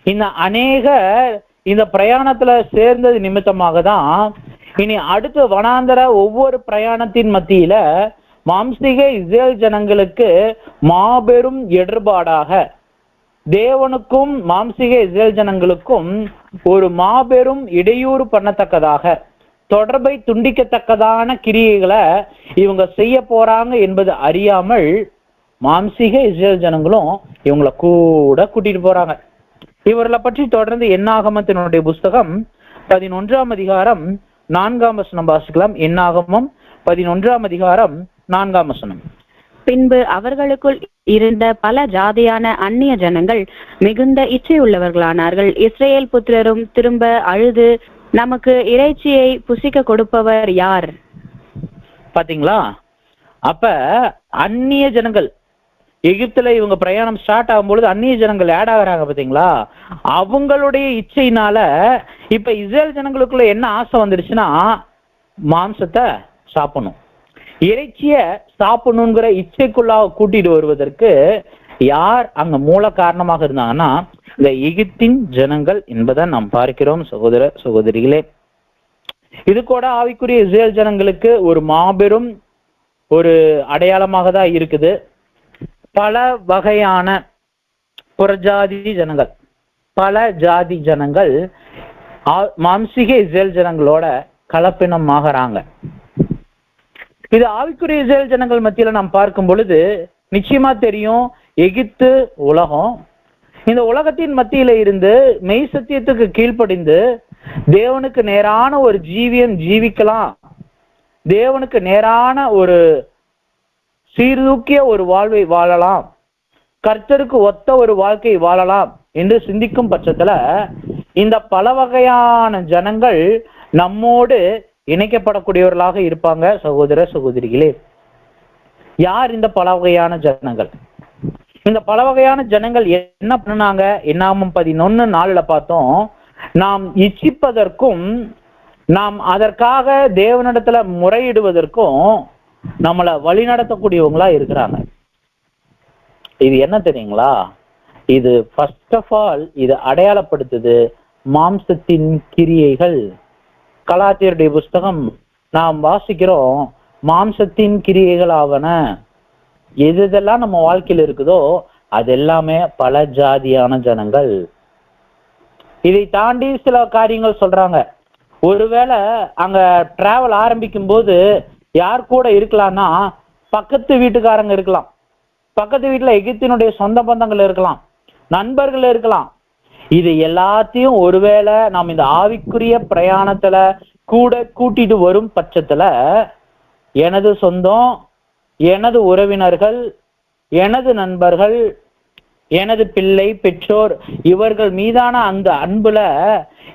இந்த அநேகர் இந்த பிரயாணத்துல சேர்ந்தது நிமித்தமாக தான் இனி அடுத்து வனாந்தர ஒவ்வொரு பிரயாணத்தின் மத்தியில மாம்சீக இஸ்ரேல் ஜனங்களுக்கு மாபெரும் இடர்பாடாக, தேவனுக்கும் மாம்சீக இஸ்ரேல் ஜனங்களுக்கும் ஒரு மாபெரும் இடையூறு பண்ணத்தக்கதாக, தொடர்பை துண்டிக்கத்தக்கதான கிரியைகளை இவங்க செய்ய போறாங்க என்பது அறியாமல் மாம்சீக இஸ்ரேல் ஜனங்களும் இவங்களை கூட கூட்டிட்டு போறாங்க. இவர்களை பற்றி தொடர்ந்து என்னாகமத்தினுடைய புஸ்தகம் 11ஆம் அதிகாரம் 4ஆம் வசனம் வாசிக்கலாம். என்னாகமம் 11ஆம் அதிகாரம் 4ஆம் வசனம்.
பின்பு அவர்களுக்குள் இருந்த பல ஜாதியான அந்நிய ஜனங்கள் மிகுந்த இச்சை உள்ளவர்களானார்கள். இஸ்ரேல் புத்திரரும் திரும்ப அழுது, நமக்கு இறைச்சியை புசிக்க கொடுப்பவர் யார்?
பாத்தீங்களா? அப்ப அந்நிய ஜனங்கள், எகிப்துல இவங்க பிரயாணம் ஸ்டார்ட் ஆகும்பொழுது அந்நிய ஜனங்கள் ஆட் ஆகுறாங்க. பாத்தீங்களா? அவங்களுடைய இச்சையினால இப்ப இஸ்ரேல் ஜனங்களுக்குள்ள என்ன ஆசை வந்துடுச்சுன்னா, மாம்சத்தை சாப்பிடணும், இறைச்சிய சாப்பிடணுங்கிற இச்சைக்குள்ளாக கூட்டிட்டு வருவதற்கு யார் அங்க மூல காரணமாக இருந்தாங்கன்னா, இந்த எகிப்தின் ஜனங்கள் என்பதை நாம் பார்க்கிறோம். சகோதர சகோதரிகளே, இது கூட ஆவிக்குரிய இஸ்ரேல் ஜனங்களுக்கு ஒரு மாபெரும் ஒரு அடையாளமாக தான் இருக்குது. பல வகையான புறஜாதி ஜனங்கள், பல ஜாதி ஜனங்கள் மாம்சீக இஸ்ரேல் ஜனங்களோட கலப்பினம் ஆகிறாங்க. இது ஆவிக்குரிய இஸ்ரேல் ஜனங்கள் மத்தியில நாம் பார்க்கும் பொழுது நிச்சயமா தெரியும், எகிப்து உலகம். இந்த உலகத்தின் மத்தியில இருந்து மெய் சத்தியத்துக்கு கீழ்ப்படிந்து தேவனுக்கு நேரான ஒரு ஜீவியம் ஜீவிக்கலாம், தேவனுக்கு நேரான ஒரு சீர்தூக்கிய ஒரு வாழ்வை வாழலாம், கர்த்தருக்கு ஒத்த ஒரு வாழ்க்கை வாழலாம் என்று சிந்திக்கும் பட்சத்துல இந்த பல வகையான ஜனங்கள் நம்மோடு இணைக்கப்படக்கூடியவர்களாக இருப்பாங்க. சகோதர சகோதரிகளே, யார் இந்த பல வகையான ஜனங்கள்? இந்த பல வகையான ஜனங்கள் என்ன பண்ணாங்க? என்னாகமம் 11:4 பார்த்தோம், நாம் இச்சிப்பதற்கும் நாம் அதற்காக தேவனிடத்துல முறையிடுவதற்கும் நம்மளை வழி நடத்தக்கூடியவங்களா இருக்கிறாங்க. இது என்ன தெரியுங்களா? இது ஃபர்ஸ்ட் ஆஃப் ஆல் இது அடையாளப்படுத்துது மாம்சத்தின் கிரியைகள். கலாத்தியருடைய புஸ்தகம் நாம் வாசிக்கிறோம், மாம்சத்தின் கிரியைகள் ஆவன. எதெல்லாம் நம்ம வாழ்க்கையில் இருக்குதோ அது எல்லாமே பல ஜாதியான ஜனங்கள். இதை தாண்டி சில காரியங்கள் சொல்றாங்க. ஒருவேளை அங்க டிராவல் ஆரம்பிக்கும் போது யார் கூட இருக்கலாம்னா, பக்கத்து வீட்டுக்காரங்க இருக்கலாம், பக்கத்து வீட்டுல எகிப்தினுடைய சொந்த பந்தங்கள் இருக்கலாம், நண்பர்கள் இருக்கலாம். இது எல்லாத்தையும் ஒருவேளை நாம் இந்த ஆவிக்குரிய பிரயாணத்துல கூட கூட்டிட்டு வரும் பட்சத்துல எனது சொந்தம், எனது உறவினர்கள், எனது நண்பர்கள், எனது பிள்ளை, பெற்றோர், இவர்கள் மீதான அந்த அன்புல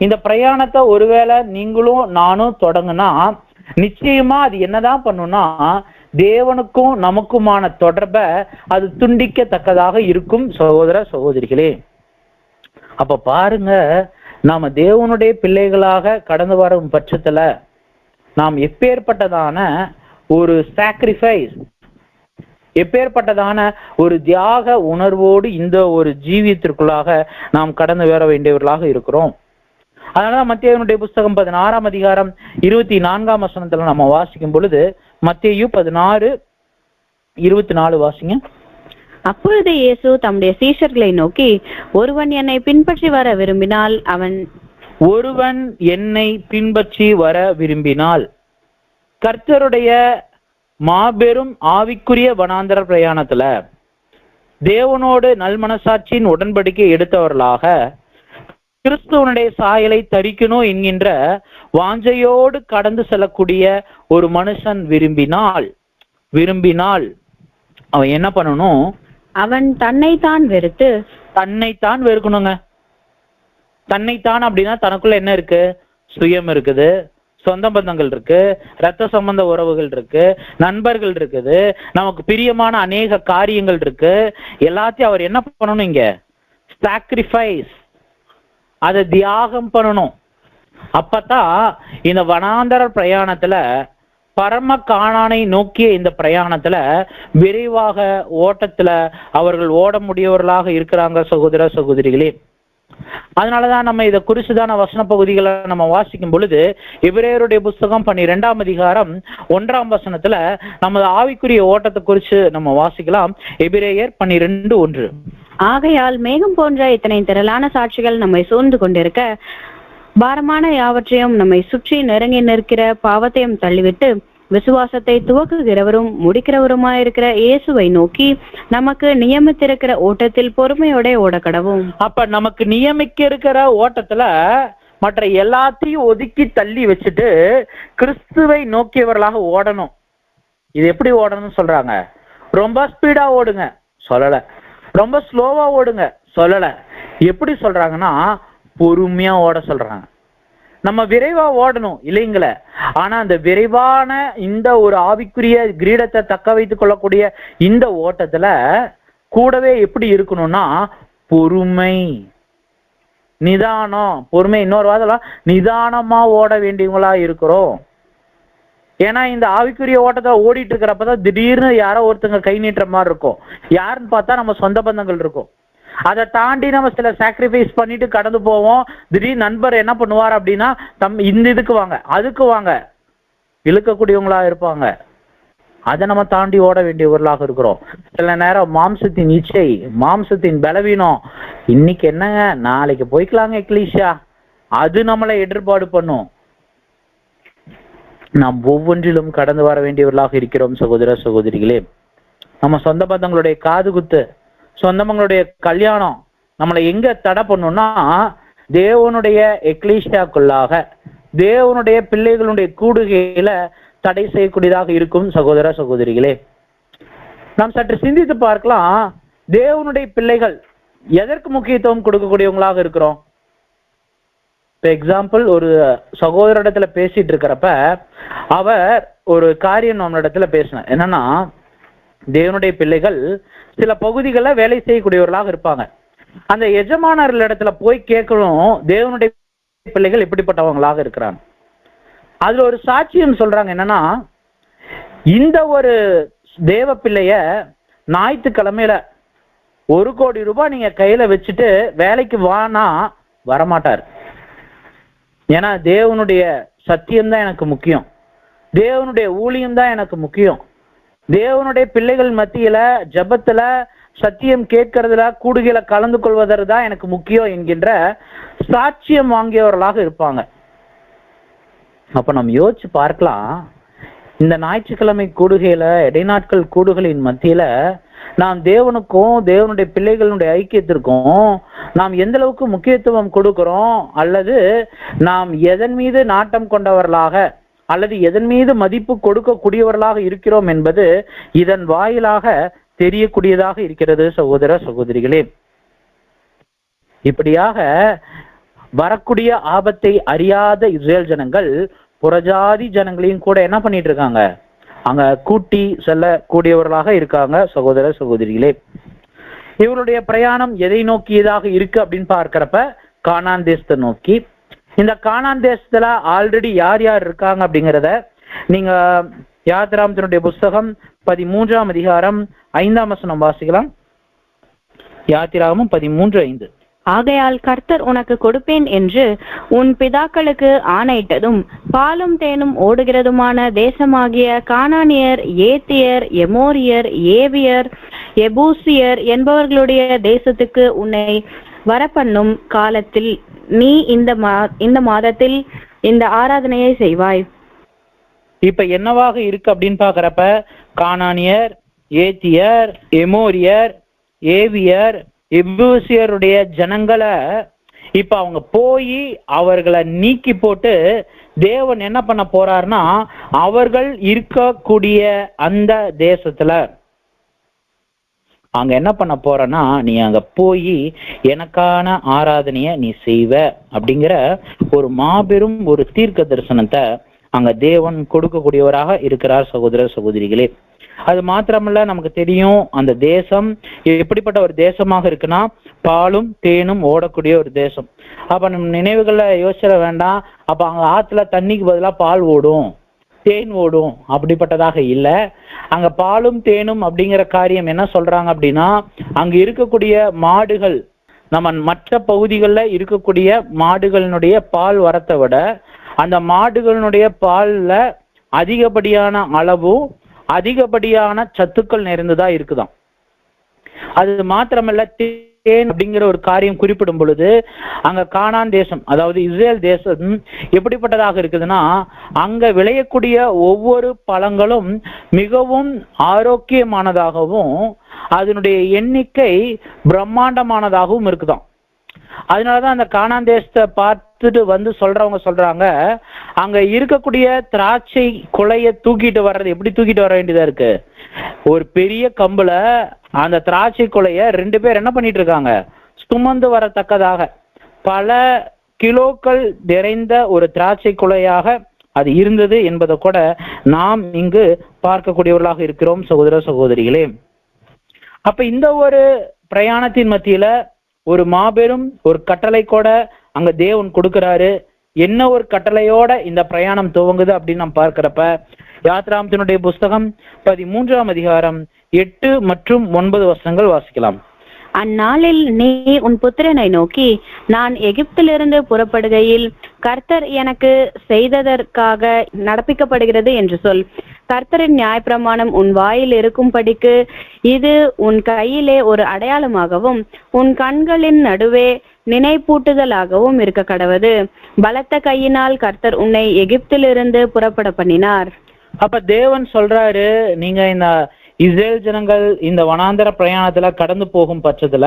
இந்த பிரயாணத்தை ஒருவேளை நீங்களும் நானும் தொடங்குனா நிச்சயமா அது என்னதான் பண்ணும்னா, தேவனுக்கும் நமக்குமான தொடர்பை அது துண்டிக்கத்தக்கதாக இருக்கும். சகோதர சகோதரிகளே, அப்ப பாருங்க, நாம தேவனுடைய பிள்ளைகளாக கடந்து வரும் பட்சத்துல நாம் எப்பேற்பட்டதான ஒரு சாக்ரிஃபைஸ், எப்பேற்பட்டதான ஒரு தியாக உணர்வோடு இந்த ஒரு ஜீவியத்திற்குள்ளாக நாம் கடந்து வர வேண்டியவர்களாக இருக்கிறோம். அதனால மத்தேயுனுடைய புஸ்தகம் 16ஆம் அதிகாரம் 24ஆம் வசனத்துல நம்ம வாசிக்கும் பொழுது, மத்தேயு 16:24 வாசிங்க.
அப்பொழுது இயேசு தம்முடைய சீஷர்களை நோக்கி, ஒருவன் என்னை பின்பற்றி வர விரும்பினால் கர்த்தருடைய மாபெரும் ஆவிக்குரிய வனாந்தர பிரயாணத்துல தேவனோடு நல்மனசாட்சியின் உடன்படிக்கை எடுத்தவர்களாக கிறிஸ்துவனுடைய சாயலை தரிக்கணும் என்கின்ற வாஞ்சையோடு கடந்து செல்லக்கூடிய ஒரு மனுஷன் விரும்பினால் அவன் என்ன பண்ணணும்? அவன் தன்னைத்தான்
வெறுக்கணுங்க. தன்னைத்தான் அப்படின்னா தனக்குள்ள என்ன இருக்கு? சுயம் இருக்குது, சொந்த பந்தங்கள் இருக்கு, ரத்த சம்பந்த உறவுகள் இருக்கு, நண்பர்கள் இருக்குது, நமக்கு பிரியமான அநேக காரியங்கள் இருக்கு. எல்லாத்தையும் அவர் என்ன பண்ணணும்? இங்க சாக்ரிஃபைஸ், அதை தியாகம் பண்ணணும். அப்பதான் இந்த வனாந்தர பிரயாணத்துல பரம காணானை நோக்கிய இந்த பிரயாணத்துல விரைவாக ஓட்டத்துல அவர்கள் ஓட முடியவர்களாக இருக்கிறாங்க சகோதர சகோதரிகளே. அதனாலதான் நம்ம இதை குறிச்சுதான வசன பகுதிகளை நம்ம வாசிக்கும் பொழுது எபிரேயருடைய புஸ்தகம் 12ஆம் அதிகாரம் 1ஆம் வசனத்துல நமது ஆவிக்குரிய ஓட்டத்தை குறிச்சு நம்ம வாசிக்கலாம். எபிரேயர் 12:1.
ஆகையால் மேகம் போன்ற இத்தனை திரளான சாட்சிகள் நம்மை சூழ்ந்து கொண்டிருக்க, பாரமான யாவற்றையும் நம்மை சுற்றி நெருங்கி நிற்கிற பாவத்தையும் தள்ளிவிட்டு விசுவாசத்தை துவக்குகிறவரும் முடிக்கிறவருமாயிருக்கிற இயேசுவை நோக்கி நமக்கு நியமித்திருக்கிற ஓட்டத்தில் பொறுமையோட ஓடக்கடவும்.
அப்ப நமக்கு நியமிக்க இருக்கிற ஓட்டத்துல மற்ற எல்லாத்தையும் ஒதுக்கி தள்ளி வச்சுட்டு கிறிஸ்துவை நோக்கியவர்களாக ஓடணும். இது எப்படி ஓடணும்னு சொல்றாங்க? ரொம்ப ஸ்பீடா ஓடுங்க சொல்லல, ரொம்ப ஸ்லோவா ஓடுங்க சொல்லல. எப்படி சொல்றாங்கன்னா பொறுமையா ஓட சொல்றாங்க. நம்ம விரைவா ஓடணும் இல்லைங்களே, ஆனா அந்த விரைவான இந்த ஒரு ஆவிக்குரிய கிரீடத்தை தக்க வைத்துக் கொள்ளக்கூடிய இந்த ஓட்டத்துல கூடவே எப்படி இருக்கணும்னா பொறுமை, நிதானம். பொறுமை இன்னொரு வாதம், நிதானமா ஓட வேண்டியவங்களா இருக்கிறோம். ஏன்னா இந்த ஆவிக்குரிய ஓட்டத்தை ஓடிட்டு இருக்கிறப்பதான் திடீர்னு யாரோ ஒருத்தங்க கை நீட்டுற மாதிரி இருக்கும். யாருன்னு பார்த்தா நம்ம சொந்த பந்தங்கள் இருக்கும். அதை தாண்டி நம்ம சில சாக்ரிஃபைஸ் பண்ணிட்டு கடந்து போவோம். திடீர் நண்பர் என்ன பண்ணுவார் அப்படின்னா, இந்த இதுக்கு வாங்க அதுக்கு வாங்க இழுக்கக்கூடியவங்களா இருப்பாங்க. அதை நம்ம தாண்டி ஓட வேண்டியவர்களாக இருக்கிறோம். சில நேரம் மாம்சத்தின் இச்சை, மாம்சத்தின் பலவீனம், இன்னைக்கு என்னங்க நாளைக்கு போய்க்கலாங்க எக்லீஷா, அது நம்மளை எதிர்பாடு பண்ணும். நாம் ஒவ்வொன்றிலும் கடந்து வர வேண்டியவர்களாக இருக்கிறோம் சகோதர சகோதரிகளே. நம்ம சொந்த பந்தங்களுடைய காது குத்து, சொந்தமங்களுடைய கல்யாணம் நம்மளை எங்க தடை பண்ணும்னா தேவனுடைய எக்லீஷியாக்குள்ளாக, தேவனுடைய பிள்ளைகளுடைய கூடுகையில தடை செய்யக்கூடியதாக இருக்கும் சகோதர சகோதரிகளே. நாம் சற்று சிந்தித்து பார்க்கலாம். தேவனுடைய பிள்ளைகள் எதற்கு முக்கியத்துவம் கொடுக்கக்கூடியவங்களாக இருக்கிறோம்? இப்போ எக்ஸாம்பிள், ஒரு சகோதரிடத்துல பேசிட்டு இருக்கிறப்ப அவர் ஒரு காரியம் நம்மளிடத்துல பேசினார். என்னன்னா, தேவனுடைய பிள்ளைகள் சில பகுதிகளில் வேலை செய்யக்கூடியவர்களாக இருப்பாங்க. அந்த எஜமானர்கள் இடத்துல போய் கேட்கணும், தேவனுடைய பிள்ளைகள் எப்படிப்பட்டவங்களாக இருக்கிறாங்க. அதுல ஒரு சாட்சியம் சொல்றாங்க. என்னன்னா, இந்த ஒரு தேவ பிள்ளைய ஞாயிற்றுக்கிழமையில 1 கோடி ரூபாய் நீங்க கையில வச்சுட்டு வேலைக்கு வானா வரமாட்டார். ஏன்னா தேவனுடைய சத்தியம் தான் எனக்கு முக்கியம், தேவனுடைய ஊழியம் தான் எனக்கு முக்கியம், தேவனுடைய பிள்ளைகள் மத்தியில ஜபத்துல சத்தியம் கேட்கறதுல கூடுகையில கலந்து கொள்வதற்கு தான் எனக்கு முக்கியம் என்கின்ற சாட்சியம் வாங்கியவர்களாக இருப்பாங்க. அப்ப நம்ம யோசிச்சு பார்க்கலாம், இந்த ஞாயிற்றுக்கிழமை கூடுகையில இடைநாட்கள் கூடுகளின் மத்தியில நாம் தேவனுக்கும் தேவனுடைய பிள்ளைகளுடைய ஐக்கியத்திற்கும் நாம் எந்த அளவுக்கு முக்கியத்துவம் கொடுக்கிறோம், அல்லது நாம் எதன் மீது நாட்டம் கொண்டவர்களாக அல்லது எதன் மீது மதிப்பு கொடுக்கக்கூடியவர்களாக இருக்கிறோம் என்பது இதன் வாயிலாக தெரியக்கூடியதாக இருக்கிறது சகோதர சகோதரிகளே. இப்படியாக வரக்கூடிய ஆபத்தை அறியாத இஸ்ரேல் ஜனங்கள் புறஜாதி ஜனங்களையும் கூட என்ன பண்ணிட்டு இருக்காங்க, அங்க கூட்டி செல்லக்கூடியவர்களாக இருக்காங்க சகோதர சகோதரிகளே. இவருடைய பிரயாணம் எதை நோக்கியதாக இருக்கு அப்படின்னு பார்க்கிறப்ப கானான் தேசத்தை நோக்கி. இந்த கானான் தேசத்துல ஆல்ரெடி யார் யார் இருக்காங்க அப்படிங்கிறத நீங்க யாத்திராமத்தினுடைய புஸ்தகம் 13ஆம் அதிகாரம் 5ஆம் வசனம் வாசிக்கலாம். யாத்திராகமம் 13:5.
ஆகையால் கர்த்தர் உனக்கு கொடுப்பேன் என்று உன் பிதாக்களுக்கு ஆணையிட்டதும் பாலும் தேனும் ஓடுகிறதுமான தேசமாகிய கானானியர், ஏத்தியர், எமோரியர், ஏவியர், எபூசியர் என்பவர்களுடைய தேசத்துக்கு உன்னை வரப்பண்ணும் காலத்தில் நீ இந்த மாதத்தில் இந்த ஆராதனையை செய்வாய்.
இப்ப என்னவாக இருக்கு அப்படின்னு பாக்குறப்ப கானானியர், ஏத்தியர், எமோரியர், ஏவியர், எபூசியருடைய ஜனங்களை இப்ப அவங்க போய் அவர்களை நீக்கி போட்டு தேவன் என்ன பண்ண போறாருன்னா, அவர்கள் இருக்கக்கூடிய அந்த தேசத்துல அங்க என்ன பண்ண போறன்னா, நீ அங்க போய் எனக்கான ஆராதனைய நீ செய்வ அப்படிங்கிற ஒரு மாபெரும் ஒரு தீர்க்க தரிசனத்தை அங்க தேவன் கொடுக்கக்கூடியவராக இருக்கிறார் சகோதர சகோதரிகளே. அது மாத்திரமல்ல, நமக்கு தெரியும் அந்த தேசம் எப்படிப்பட்ட ஒரு தேசமாக இருக்குன்னா, பாலும் தேனும் ஓடக்கூடிய ஒரு தேசம். அப்ப நம்ம நினைவுகள்ல யோசிச்சிட வேண்டாம், அப்ப அங்க ஆத்துல தண்ணிக்கு பதிலா பால் ஓடும், தேன் ஓடும் அப்படிப்பட்டதாக இல்லை. அங்க பாலும் தேனும் அப்படிங்கிற காரியம் என்ன சொல்றாங்க அப்படின்னா, அங்க இருக்கக்கூடிய மாடுகள், நம்ம மற்ற பகுதிகளில் இருக்கக்கூடிய மாடுகளினுடைய பால் வரத்தை விட அந்த மாடுகளினுடைய பால்ல அதிகப்படியான அளவும் அதிகப்படியான சத்துக்கள் நிறைந்ததா இருக்குதாம். அது மாத்திரமல்ல, தேன் அப்படிங்கிற ஒரு காரியம் குறிப்பிடும் பொழுது அங்க கானான் தேசம், அதாவது இஸ்ரேல் தேசம் எப்படிப்பட்டதாக இருக்குதுன்னா, அங்க விளையக்கூடிய ஒவ்வொரு பழங்களும் மிகவும் ஆரோக்கியமானதாகவும் அதனுடைய எண்ணிக்கை பிரம்மாண்டமானதாகவும் இருக்குதாம். அதனாலதான் அந்த கானான் தேசத்தை பார்த்துட்டு வந்து சொல்றாங்க, அங்க இருக்கக்கூடிய திராட்சை குலைய தூக்கிட்டு வர்றது எப்படி தூக்கிட்டு வர வேண்டியதா இருக்கு. ஒரு பெரிய கம்புல அந்த திராட்சை குலைய 2 பேர் என்ன பண்ணிட்டு இருக்காங்க, சுமந்து வரத்தக்கதாக பல கிலோக்கள் நிறைந்த ஒரு திராட்சை குலையாக அது இருந்தது என்பதை கூட நாம் இங்கு பார்க்கக்கூடியவர்களாக இருக்கிறோம் சகோதர சகோதரிகளே. அப்ப இந்த ஒரு பிரயாணத்தின் மத்தியில ஒரு மாபெரும் ஒரு கட்டளை கூட அங்க தேவன் கொடுக்கிறாரு. என்ன ஒரு கட்டளையோட இந்த பிரயாணம் துவங்குது அப்படின்னு நாம் பார்க்கிறப்ப, யாத்ராமத்தினுடைய புஸ்தகம் 13ஆம் அதிகாரம் 8 மற்றும் 9 வசனங்கள் வாசிக்கலாம்.
அந்நாளில் நீ உன் புத்திரனை நோக்கி, நான் எகிப்திலிருந்து புறப்படுகையில் கர்த்தர் எனக்கு செய்ததற்காக நடப்பிக்கப்படுகிறது என்று சொல். கர்த்தரின் நியாயப்பிரமாணம் உன் வாயில் இருக்கும்படிக்கு இது உன் கையிலே ஒரு அடையாளமாகவும் உன் கண்களின் நடுவே நினைப்பூட்டுதலாகவும் இருக்க கடவது. பலத்த கையினால் கர்த்தர் உன்னை எகிப்திலிருந்து புறப்பட பண்ணினார்.
அப்ப தேவன் சொல்றாரு, நீங்க இந்த இஸ்ரேல் ஜனங்கள் இந்த வனாந்தர பிரயாணத்துல கடந்து போகும் பட்சத்துல,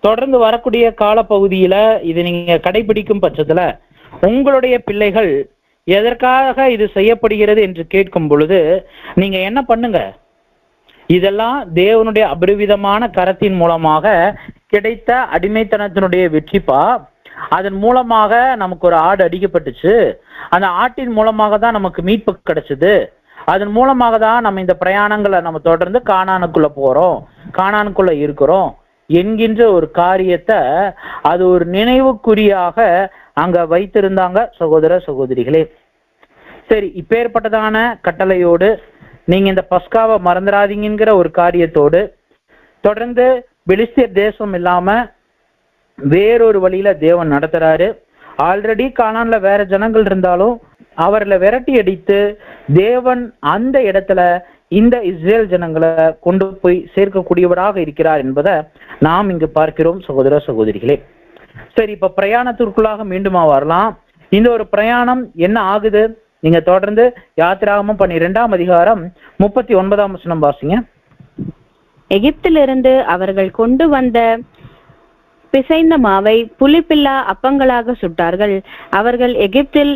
தொடர்ந்து வரக்கூடிய காலப்பகுதியில இது நீங்க கடைபிடிக்கும் பட்சத்துல உங்களுடைய பிள்ளைகள் எதற்காக இது செய்யப்படுகிறது என்று கேட்கும் பொழுது நீங்க என்ன பண்ணுங்க, இதெல்லாம் தேவனுடைய அபரிவிதமான கரத்தின் மூலமாக கிடைத்த அடிமைத்தனத்தினுடைய வெற்றிப்பா. அதன் மூலமாக நமக்கு ஒரு ஆடு அடிக்கப்பட்டுச்சு, அந்த ஆட்டின் மூலமாக தான் நமக்கு மீட்பு கிடைச்சது, அதன் மூலமாக தான் நம்ம இந்த பிரயாணங்களை நம்ம தொடர்ந்து கானானுக்குள்ள போறோம், கானானுக்குள்ள இருக்கிறோம் என்கின்ற ஒரு காரியத்தை அது ஒரு நினைவுக்குறியாக அங்க வைத்திருந்தாங்க சகோதர சகோதரிகளே. சரி, இப்பேற்பட்டதான கட்டளையோடு நீங்க இந்த பஸ்காவை மறந்துடாதீங்கிற ஒரு காரியத்தோடு தொடர்ந்து பெலிஸ்தியர் தேசம் இல்லாம வேறொரு வழியில தேவன் நடத்துறாரு. ஆல்ரெடி கானான்ல வேற ஜனங்கள் இருந்தாலும் அவர்களை விரட்டி அடித்து தேவன் அந்த இடத்துல இந்த இஸ்ரேல் ஜனங்களை கொண்டு போய் சேர்க்கக்கூடியவராக இருக்கிறார் என்பதை நாம் இங்கு பார்க்கிறோம் சகோதர சகோதரிகளே. சரி, இப்ப பிரயாணத்திற்குள்ளாக மீண்டுமா வரலாம். இந்த ஒரு பிரயாணம் என்ன ஆகுது, நீங்க தொடர்ந்து யாத்திராகமம் 12ஆம் அதிகாரம் 39ஆம் வசனம் வாசிங்க.
எகிப்திலிருந்து அவர்கள் கொண்டு வந்த பிசைந்த மாவை புளிப்பில்லா அப்பங்களாக சுட்டார்கள். அவர்கள் எகிப்தில்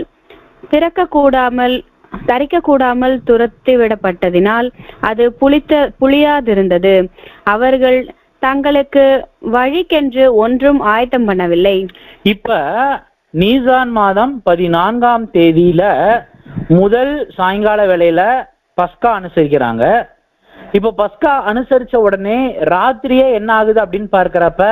தரிக்க கூடாமல் துரத்தி விடப்பட்டதினால் அது புளியாதிருந்தது. அவர்கள் தங்களுக்கு வழிக்கென்று ஒன்றும் ஆயத்தம் பண்ணவில்லை.
இப்ப நீசான் மாதம் 14ஆம் தேதியில முதல் சாயங்கால வேளையில பஸ்கா அனுசரிக்கிறாங்க. இப்ப பஸ்கா அனுசரிச்ச உடனே ராத்திரியே என்ன ஆகுது அப்படின்னு பார்க்கிறப்ப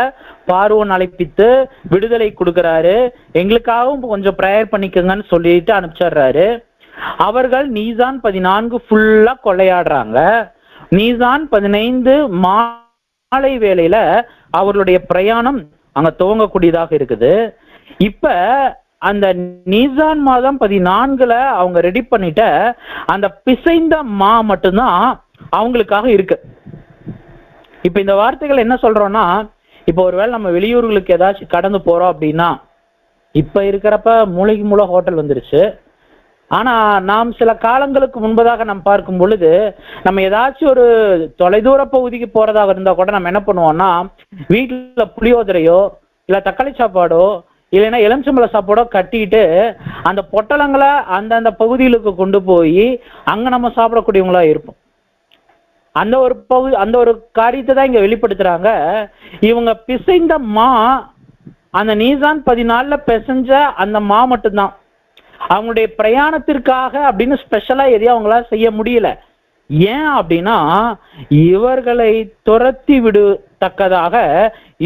பார்வோன் அழைப்பித்து விடுதலை கொடுக்கிறாரு. எங்களுக்காகவும் கொஞ்சம் ப்ரேயர் பண்ணிக்கங்கன்னு சொல்லிட்டு அனுப்பிச்சிடுறாரு. அவர்கள் நீசான் 14 ஃபுல்லா கொள்ளையாடுறாங்க. நீசான் 15 மாலை வேளையில அவர்களுடைய பிரயாணம் அங்க துவங்கக்கூடியதாக இருக்குது. இப்ப அந்த நீசான் மாதம் 14ல அவங்க ரெடி பண்ணிட்ட அந்த பிசைந்த மா மட்டும்தான் அவங்களுக்காக இருக்கு. இப்ப இந்த வார்த்தைகள் என்ன சொல்றோம்னா, இப்ப ஒருவேளை நம்ம வெளியூர்களுக்கு ஏதாச்சும் கடந்து போறோம் அப்படின்னா, இப்ப இருக்கிறப்ப மூளைக்கு மூளை ஹோட்டல் வந்துருச்சு. ஆனா நாம் சில காலங்களுக்கு முன்பதாக நம்ம பார்க்கும் பொழுது நம்ம ஏதாச்சும் ஒரு தொலைதூர பகுதிக்கு போறதாக இருந்தா கூட நம்ம என்ன பண்ணுவோம்னா, வீட்டுல புளியோதரையோ இல்ல தக்காளி சாப்பாடோ இல்லைன்னா எலுமிச்சம்பழ சாப்பாடோ கட்டிட்டு அந்த பொட்டலங்களை அந்தந்த பகுதிகளுக்கு கொண்டு போய் அங்க நம்ம சாப்பிடக்கூடியவங்களா இருப்போம். அந்த ஒரு காரியத்தை தான் இங்க வெளிப்படுத்துறாங்க. இவங்க பிசைந்த மா, அந்த நீசான் 14ல பிசைஞ்ச அந்த மா மட்டும்தான் அவங்களுடைய பிரயாணத்திற்காக அப்படின்னு ஸ்பெஷலா எதையும் அவங்களால செய்ய முடியல. ஏன் அப்படின்னா, இவர்களை துரத்தி விடத்தக்கதாக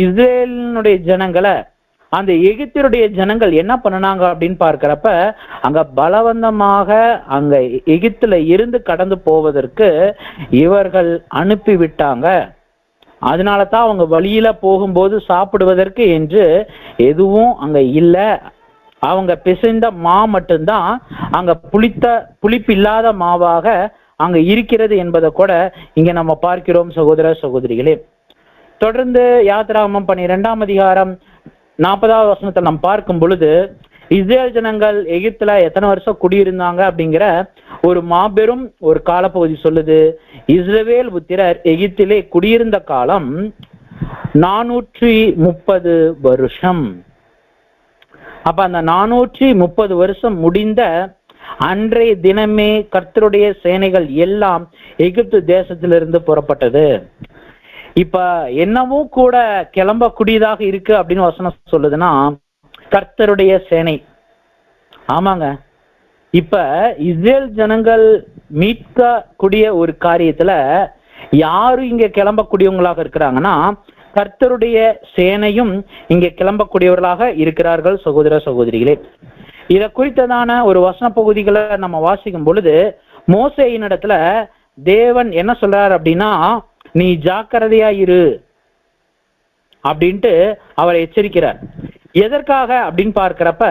இஸ்ரேலினுடைய ஜனங்களை அந்த எகிப்தியருடைய ஜனங்கள் என்ன பண்ணினாங்க அப்படின்னு பார்க்கிறப்ப, அங்க பலவந்தமாக அங்க எகிப்துல இருந்து கடந்து போவதற்கு இவர்கள் அனுப்பி விட்டாங்க. அதனால தான் அவங்க வழியில போகும்போது சாப்பிடுவதற்கு என்று எதுவும் அங்க இல்ல. அவங்க பிசைந்த மா மட்டும்தான் அங்க புளிப்பில்லாத மாவாக அங்க இருக்கிறது என்பதை கூட இங்க நம்ம பார்க்கிறோம் சகோதர சகோதரிகளே. தொடர்ந்து யாத்திராகமம் 12ஆம் அதிகாரம் 40வது வசனத்தை நாம் பார்க்கும் பொழுது, இஸ்ரேல் ஜனங்கள் எகிப்துல எத்தனை வருஷம் குடியிருந்தாங்க அப்படிங்கிற ஒரு மாபெரும் ஒரு காலப்பகுதி சொல்லுது. இஸ்ரவேல் புத்திரர் எகிப்திலே குடியிருந்த காலம் 430 வருஷம். அப்ப அந்த 430 வருஷம் முடிந்த அன்றைய தினமே கர்த்தருடைய சேனைகள் எல்லாம் எகிப்து தேசத்திலிருந்து புறப்பட்டது. இப்ப என்னவோ கூட கிளம்பக்கூடியதாக இருக்கு அப்படின்னு வசனம் சொல்லுதுன்னா, கர்த்தருடைய சேனை. ஆமாங்க, இப்ப இஸ்ரேல் ஜனங்கள் மீட்கக்கூடிய ஒரு காரியத்துல யாரும் இங்க கிளம்பக்கூடியவங்களாக இருக்கிறாங்கன்னா, கர்த்தருடைய சேனையும் இங்க கிளம்பக்கூடியவர்களாக இருக்கிறார்கள் சகோதர சகோதரிகளே. இத குறித்ததான ஒரு வசன பகுதிகளை நம்ம வாசிக்கும் பொழுது, மோசேயின் இடத்துல தேவன் என்ன சொல்றாரு அப்படின்னா, நீ ஜாக்கிரதையா இரு அப்படின்ட்டு அவரை எச்சரிக்கிறார். எதற்காக அப்படின்னு பார்க்கிறப்ப,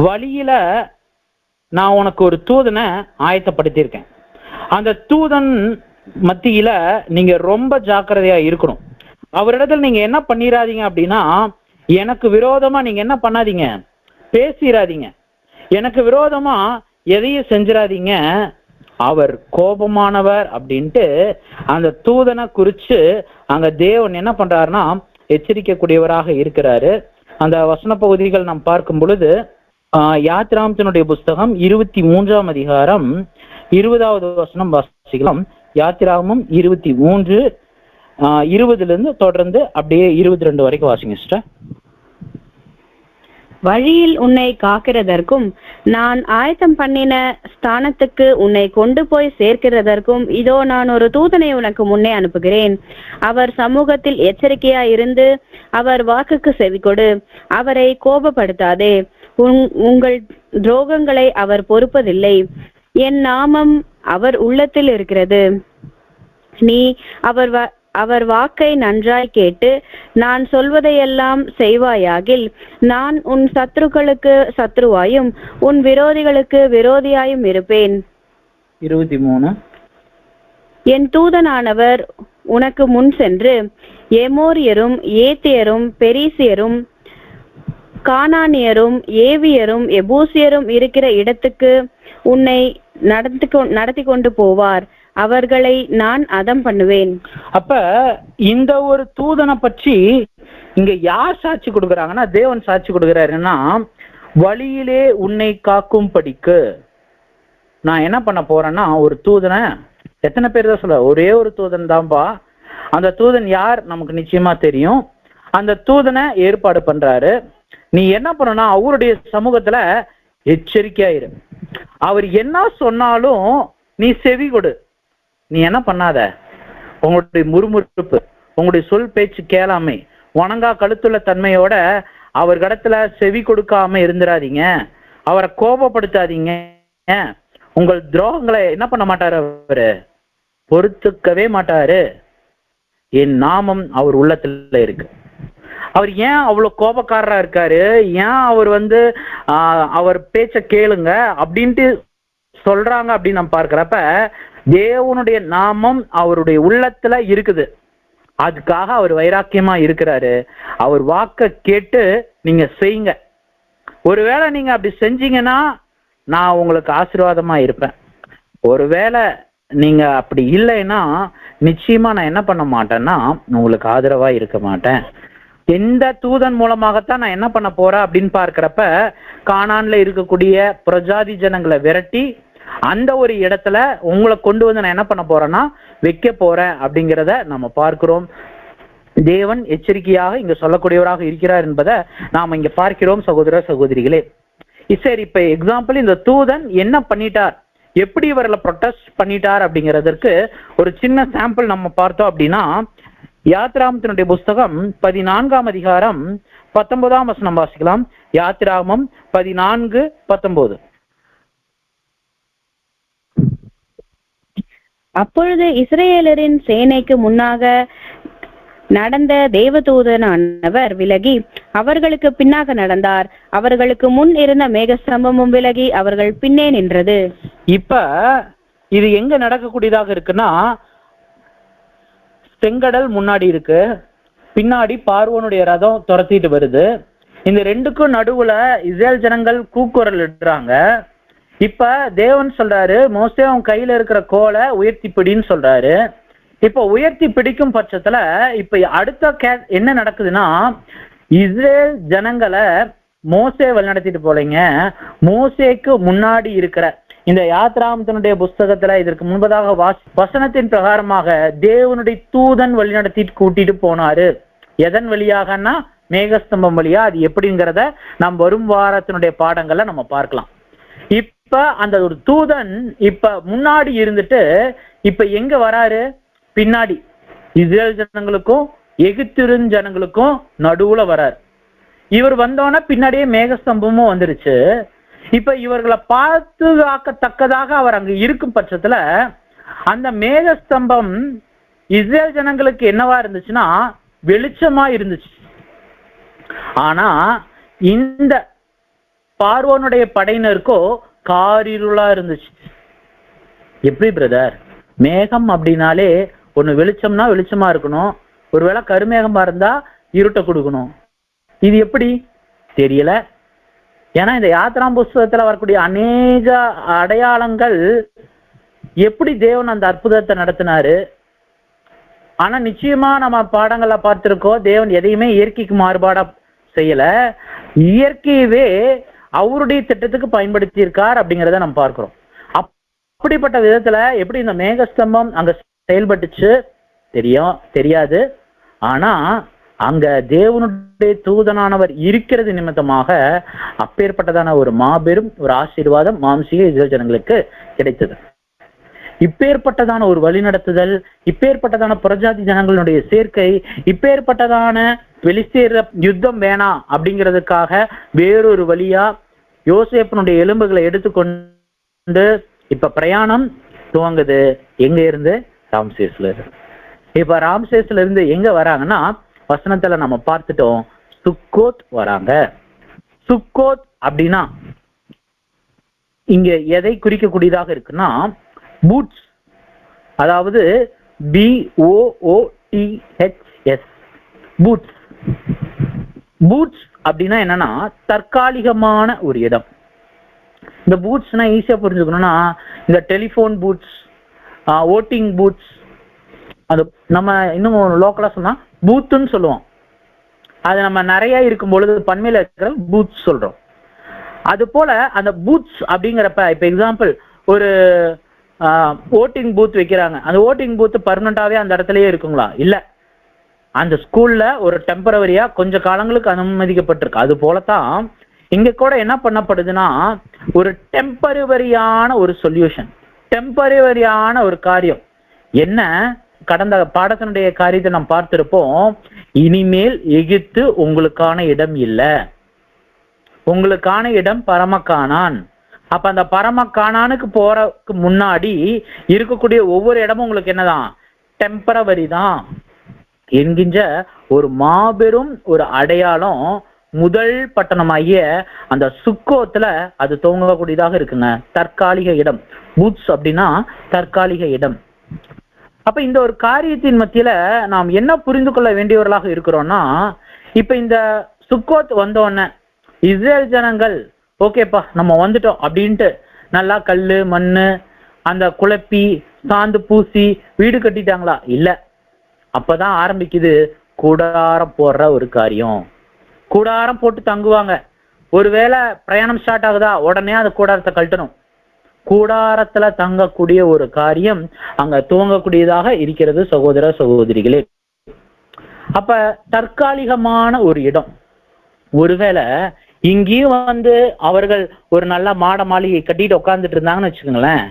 வழியில நான் உனக்கு ஒரு தூதனை ஆயத்தப்படுத்தியிருக்கேன். அந்த தூதன் மத்தியில நீங்க ரொம்ப ஜாக்கிரதையா இருக்கணும். அவரிடத்துல நீங்க என்ன பண்ணிடாதீங்க அப்படின்னா, எனக்கு விரோதமா நீங்க என்ன பண்ணாதீங்க, பேசிடாதீங்க. எனக்கு விரோதமா எதையும் செஞ்சிடாதீங்க. அவர் கோபமானவர் அப்படின்ட்டு அந்த தூதனை குறிச்சு அங்க தேவன் என்ன பண்றாருன்னா எச்சரிக்கக்கூடியவராக இருக்கிறாரு. அந்த வசன பகுதிகள் நாம் பார்க்கும் பொழுது, யாத்திராகமத்தினுடைய புஸ்தகம் 23ஆம் அதிகாரம் 20வது வசனம் வாசிக்கலாம். யாத்திராகமம் 23 20 தொடர்ந்து அப்படியே 22 வரைக்கும் வாசிங்க சிஸ்டர்.
வழியில் உன்னை காக்கிறதற்கும் நான் ஆயத்தம் பண்ணின ஸ்தானத்துக்கு உன்னை கொண்டு போய் சேர்க்கிறதற்கும் இதோ நான் ஒரு தூதனை உனக்கு முன்னே அனுப்புகிறேன். அவர் சமூகத்தில் எச்சரிக்கையா இருந்து அவர் வாக்குக்கு செவிகொடு. அவரை கோபப்படுத்தாதே. உங்கள் துரோகங்களை அவர் பொறுப்பதில்லை. என் நாமம் அவர் உள்ளத்தில் இருக்கிறது. நீ அவர் வாக்கை நன்றாய் கேட்டு நான் சொல்வதையெல்லாம் செய்வாயாகில் நான் உன் சத்துருக்களுக்கு சத்ருவாயும் உன் விரோதிகளுக்கு விரோதியாயும் இருப்பேன்.
23
என் தூதனானவர் உனக்கு முன் சென்று எமோரியரும் ஏத்தியரும் பெரிசியரும் கானானியரும் ஏவியரும் எபூசியரும் இருக்கிற இடத்துக்கு உன்னை நடத்தி கொண்டு போவார். அவர்களை நான் அதம் பண்ணுவேன்.
அப்ப இந்த ஒரு தூதனை பற்றி இங்க யார் சாட்சி கொடுக்கறாங்கன்னா, தேவன் சாட்சி கொடுக்கிறாருன்னா, வழியிலே உன்னை காக்கும் படிக்கு நான் என்ன பண்ண போறேன்னா ஒரு தூதனை, எத்தனை பேர் தான் சொல்ல, ஒரே ஒரு தூதன் தான்பா. அந்த தூதன் யார் நமக்கு நிச்சயமா தெரியும். அந்த தூதனை ஏற்பாடு பண்றாரு. நீ என்ன பண்ணனா அவருடைய சமூகத்துல எச்சரிக்கையாயிரு. அவர் என்ன சொன்னாலும் நீ செவி கொடு. நீ என்ன பண்ணாத, உங்களுடைய முறுமுறுப்பு, உங்களுடைய சொல் பேச்சு கேளாமை, வணங்கா கழுத்துள்ள தன்மையோட அவர் கடத்துல செவி கொடுக்காம இருந்துடாதீங்க. அவரை கோபப்படுத்தாதீங்க. உங்கள் துரோகங்களை என்ன பண்ண மாட்டாரு, அவரு பொறுத்துக்கவே மாட்டாரு. என் நாமம் அவர் உள்ளத்துல இருக்கு. அவர் ஏன் அவ்வளவு கோபக்காரரா இருக்காரு, ஏன் அவர் அவர் பேச்ச கேளுங்க அப்படின்ட்டு சொல்றாங்க அப்படின்னு நம்ம பார்க்கிறப்ப, தேவனுடைய நாமம் அவருடைய உள்ளத்துல இருக்குது. அதுக்காக அவர் வைராக்கியமா இருக்கிறாரு. அவர் வாக்க கேட்டு நீங்க செய்யுங்க. ஒருவேளை நீங்க அப்படி செஞ்சீங்கன்னா நான் உங்களுக்கு ஆசீர்வாதமா இருப்பேன். ஒருவேளை நீங்க அப்படி இல்லைன்னா நிச்சயமா நான் என்ன பண்ண மாட்டேன்னா உங்களுக்கு ஆதரவா இருக்க மாட்டேன். எந்த தூதன் மூலமாகத்தான் நான் என்ன பண்ண போறேன் அப்படின்னு பார்க்கிறப்ப, கானான்ல இருக்கக்கூடிய பிரஜாதி ஜனங்களை விரட்டி அந்த ஒரு இடத்துல உங்களை கொண்டு வந்து நான் என்ன பண்ண போறேன்னா வைக்க போறேன் அப்படிங்கிறத நம்ம பார்க்கிறோம். தேவன் எச்சரிக்கையாக இங்க சொல்லக்கூடியவராக இருக்கிறார் என்பதை நாம இங்க பார்க்கிறோம் சகோதர சகோதரிகளே. சரி, இப்ப எக்ஸாம்பிள் இந்த தூதன் என்ன பண்ணிட்டார், எப்படி இவர்களை ப்ரொடெஸ்ட் பண்ணிட்டார் அப்படிங்கிறதற்கு ஒரு சின்ன சாம்பிள் நம்ம பார்த்தோம் அப்படின்னா, யாத்ராமத்தினுடைய புஸ்தகம் 14ஆம் அதிகாரம் 19ஆம் வசனம் வாசிக்கலாம். யாத்திராகமம் 14:19.
அப்பொழுது இஸ்ரவேலரின் சேனைக்கு முன்னாக நடந்த தேவதூதனானவர் விலகி அவர்களுக்கு பின்னாக நடந்தார். அவர்களுக்கு முன் இருந்த மேகஸ்தம்பமும் விலகி அவர்கள் பின்னே நின்றது.
இப்ப இது எங்க நடக்கக்கூடியதாக இருக்குன்னா, செங்கடல் முன்னாடி இருக்கு, பின்னாடி பார்வோனுடைய ரதம் துரத்திட்டு வருது. இந்த ரெண்டுக்கும் நடுவுல இஸ்ரேல் ஜனங்கள் கூக்குரல் இடுறாங்க. இப்ப தேவன் சொல்றாரு, மோசே அவன் கையில இருக்கிற கோலை உயர்த்தி பிடின்னு சொல்றாரு. இப்ப உயர்த்தி பிடிக்கும் பட்சத்துல இப்ப அடுத்த என்ன நடக்குதுன்னா, இஸ்ரேல் ஜனங்களை மோசே வழிநடத்திட்டு போலீங்க. மோசேக்கு முன்னாடி இருக்கிற இந்த யாத்ராமத்தினுடைய புஸ்தகத்துல இதற்கு முன்பதாக வசனத்தின் பிரகாரமாக தேவனுடைய தூதன் வழிநடத்திட்டு கூட்டிட்டு போனாரு. எதன் வழியாகனா மேகஸ்தம்பம் வழியா. அது எப்படிங்கிறத நாம் வரும் வாரத்தினுடைய பாடங்கள்ல நம்ம பார்க்கலாம். இப்ப அந்த ஒரு தூதன் இப்ப முன்னாடி இருந்துட்டு இப்ப எங்க வராரு? பின்னாடி இஸ்ரேல் ஜனங்களுக்கும் எகிப்தின் ஜனங்களுக்கும் நடுவுல வராரு. இவர் வந்தோன்னா பின்னாடியே மேகஸ்தம்பமும் வந்துருச்சு. இப்ப இவர்களை பாதுகாக்கத்தக்கதாக அவர் அங்க இருக்கும் பட்சத்துல அந்த மேகஸ்தம்பம் இஸ்ரேல் ஜனங்களுக்கு என்னவா இருந்துச்சுன்னா வெளிச்சமா இருந்துச்சு. ஆனா இந்த பார்வோனுடைய படையினருக்கோ காரிருளா இருந்துச்சு. எப்படி பிரதர்? மேகம் அப்படின்னாலே ஒண்ணு வெளிச்சம்னா வெளிச்சமா இருக்கணும், ஒருவேளை கருமேகமா இருந்தா இருட்ட கொடுக்கணும். இது எப்படி தெரியல. ஏன்னா இந்த யாத்திராம் புஸ்தகத்துல வரக்கூடிய அநேக அடையாளங்கள் எப்படி தேவன் அந்த அற்புதத்தை நடத்தினாரு. ஆனா நிச்சயமா நம்ம பாடங்களை பார்த்திருக்கோம், தேவன் எதையுமே இயற்கைக்கு மாறுபாடா செய்யல, இயற்கையவே அவருடைய திட்டத்துக்கு பயன்படுத்தி இருக்கார் அப்படிங்கிறத நம்ம பார்க்கிறோம். அப்படிப்பட்ட விதத்துல எப்படி இந்த மேகஸ்தம்பம் அங்க செயல்பட்டுச்சு தெரியாது. ஆனா அங்க தேவனுடைய தூதனானவர் இருக்கிறது நிமித்தமாக அப்பேற்பட்டதான ஒரு மாபெரும் ஒரு ஆசீர்வாதம் மாம்சீக இஸ்ரேல் ஜனங்களுக்கு கிடைத்தது. இப்பேற்பட்டதான ஒரு வழிநடத்துதல், இப்பேற்பட்டதான புறஜாதி ஜனங்களுடைய சேர்க்கை, இப்பேற்பட்டதான வெளிசேர யுத்தம் வேணாம் அப்படிங்கிறதுக்காக வேறொரு வழியா யோசேப்பினுடைய எலும்புகளை எடுத்துக்கொண்டு இப்ப பிரயாணம் துவங்குது. எங்க இருந்து? ராம்சேஸ்ல இருந்து. இப்ப ராம்சேஸ்ல இருந்து எங்க வராங்கன்னா, வசனத்துல நம்ம பார்த்துட்டோம், சுக்கோத் வராங்க. சுக்கோத் அப்படின்னா இங்க எதை குறிக்கக்கூடியதாக இருக்குன்னா பூட்ஸ், அதாவது BOOTHS பூட்ஸ். பூட்ஸ் அப்படின்னா என்னன்னா தற்காலிகமான ஒரு இடம். இந்த பூட்ஸ்னா ஈஸியா புரிஞ்சுக்கணும்னா இந்த டெலிஃபோன் பூட்ஸ், ஓட்டிங் பூட்ஸ், அது நம்ம இன்னும் லோக்கலா சொன்னா பூத்துன்னு சொல்லுவோம். அது நம்ம நிறைய இருக்கும் பொழுது பன்மையில இருக்கிற பூத்ஸ் சொல்றோம். அது போல அந்த பூத்ஸ் அப்படிங்கிறப்ப இப்ப எக்ஸாம்பிள் ஒரு ஓட்டிங் பூத் வைக்கிறாங்க. அந்த ஓட்டிங் பூத் பர்மனண்டாவே அந்த இடத்துலயே இருக்குங்களா? இல்ல, அந்த ஸ்கூல்ல ஒரு டெம்பரவரியா கொஞ்ச காலங்களுக்கு அனுமதிக்கப்பட்டிருக்கு. அது போலதான் இங்க கூட என்ன பண்ணப்படுதுன்னா ஒரு டெம்பரவரியான ஒரு சொல்யூஷன், டெம்பரவரியான ஒரு காரியம். என்ன? கடந்த பாடத்தினுடைய காரியத்தை நாம் பார்த்திருப்போம். இனிமேல் எகிப்து உங்களுக்கான இடம் இல்லை, உங்களுக்கான இடம் பரமக்கானான். அப்ப அந்த பரமக்கானானுக்கு போறதுக்கு முன்னாடி இருக்கக்கூடிய ஒவ்வொரு இடமும் உங்களுக்கு என்னதான்? டெம்பரவரி தான் என்கின்ற ஒரு மாபெரும் ஒரு அடையாளம் முதல் பட்டணமாகிய அந்த சுக்கோத்துல அது துவங்கக்கூடியதாக இருக்குங்க. தற்காலிக இடம். பூத்ஸ் அப்படின்னா தற்காலிக இடம். அப்ப இந்த ஒரு காரியத்தின் மத்தியில நாம் என்ன புரிந்து கொள்ள வேண்டியவர்களாக இருக்கிறோம்னா, இப்ப இந்த சுக்கோத் வந்தோடனே இஸ்ரேல் ஜனங்கள் ஓகேப்பா நம்ம வந்துட்டோம் அப்படின்ட்டு நல்லா கல்லு மண்ணு அந்த குழப்பி சாந்து பூசி வீடு கட்டிட்டாங்களா? இல்ல. அப்பதான் ஆரம்பிக்குது கூடாரம் போடுற ஒரு காரியம். கூடாரம் போட்டு தங்குவாங்க. ஒருவேளை பிரயாணம் ஸ்டார்ட் ஆகுதா, உடனே அந்த கூடாரத்தை கழட்டணும். கூடாரத்துல தங்கக்கூடிய ஒரு காரியம் அங்க துவங்கக்கூடியதாக இருக்கிறது சகோதர சகோதரிகளே. அப்ப தற்காலிகமான ஒரு இடம். ஒருவேளை இங்கேயும் அவர்கள் ஒரு நல்ல மாட மாளிகை கட்டிட்டு உட்கார்ந்துட்டு இருந்தாங்கன்னு வச்சுக்கோங்களேன்,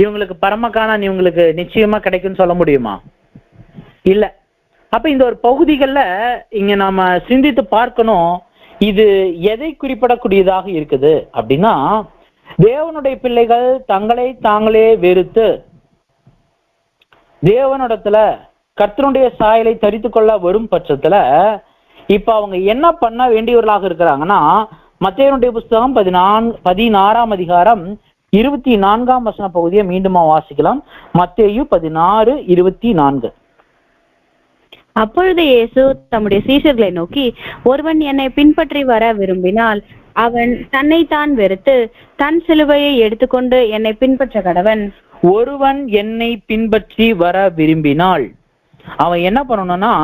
இவங்களுக்கு பரமக்கானான் இவங்களுக்கு நிச்சயமா கிடைக்கும்னு சொல்ல முடியுமா? இல்ல. அப்ப இந்த ஒரு பகுதிகள்ல இங்க நாம சிந்தித்து பார்க்கணும், இது எதை குறிப்பிடக்கூடியதாக இருக்குது அப்படின்னா, தேவனுடைய பிள்ளைகள் தங்களை தாங்களே வெறுத்து தேவனிடத்துல கர்த்தருடைய சாயலை தரித்து கொள்ள வரும் பட்சத்துல இப்ப அவங்க என்ன பண்ண வேண்டியவர்களாக இருக்கிறாங்கன்னா, மத்தேயுடைய புஸ்தகம் 16ஆம் அதிகாரம் 24ஆம் வசன பகுதியை மீண்டுமா வாசிக்கலாம். மத்தேயு 16:24.
அப்பொழுது இயேசு தம்முடைய சீஷர்களை நோக்கி, ஒருவன் என்னை பின்பற்றி வர விரும்பினால் அவன் தன்னைத்தான் வெறுத்து தன் சிலுவையை எடுத்துக்கொண்டு என்னை பின்பற்ற கடவன்.
ஒருவன் என்னை பின்பற்றி வர விரும்பினால் அவன் என்ன பண்ணணும்னா,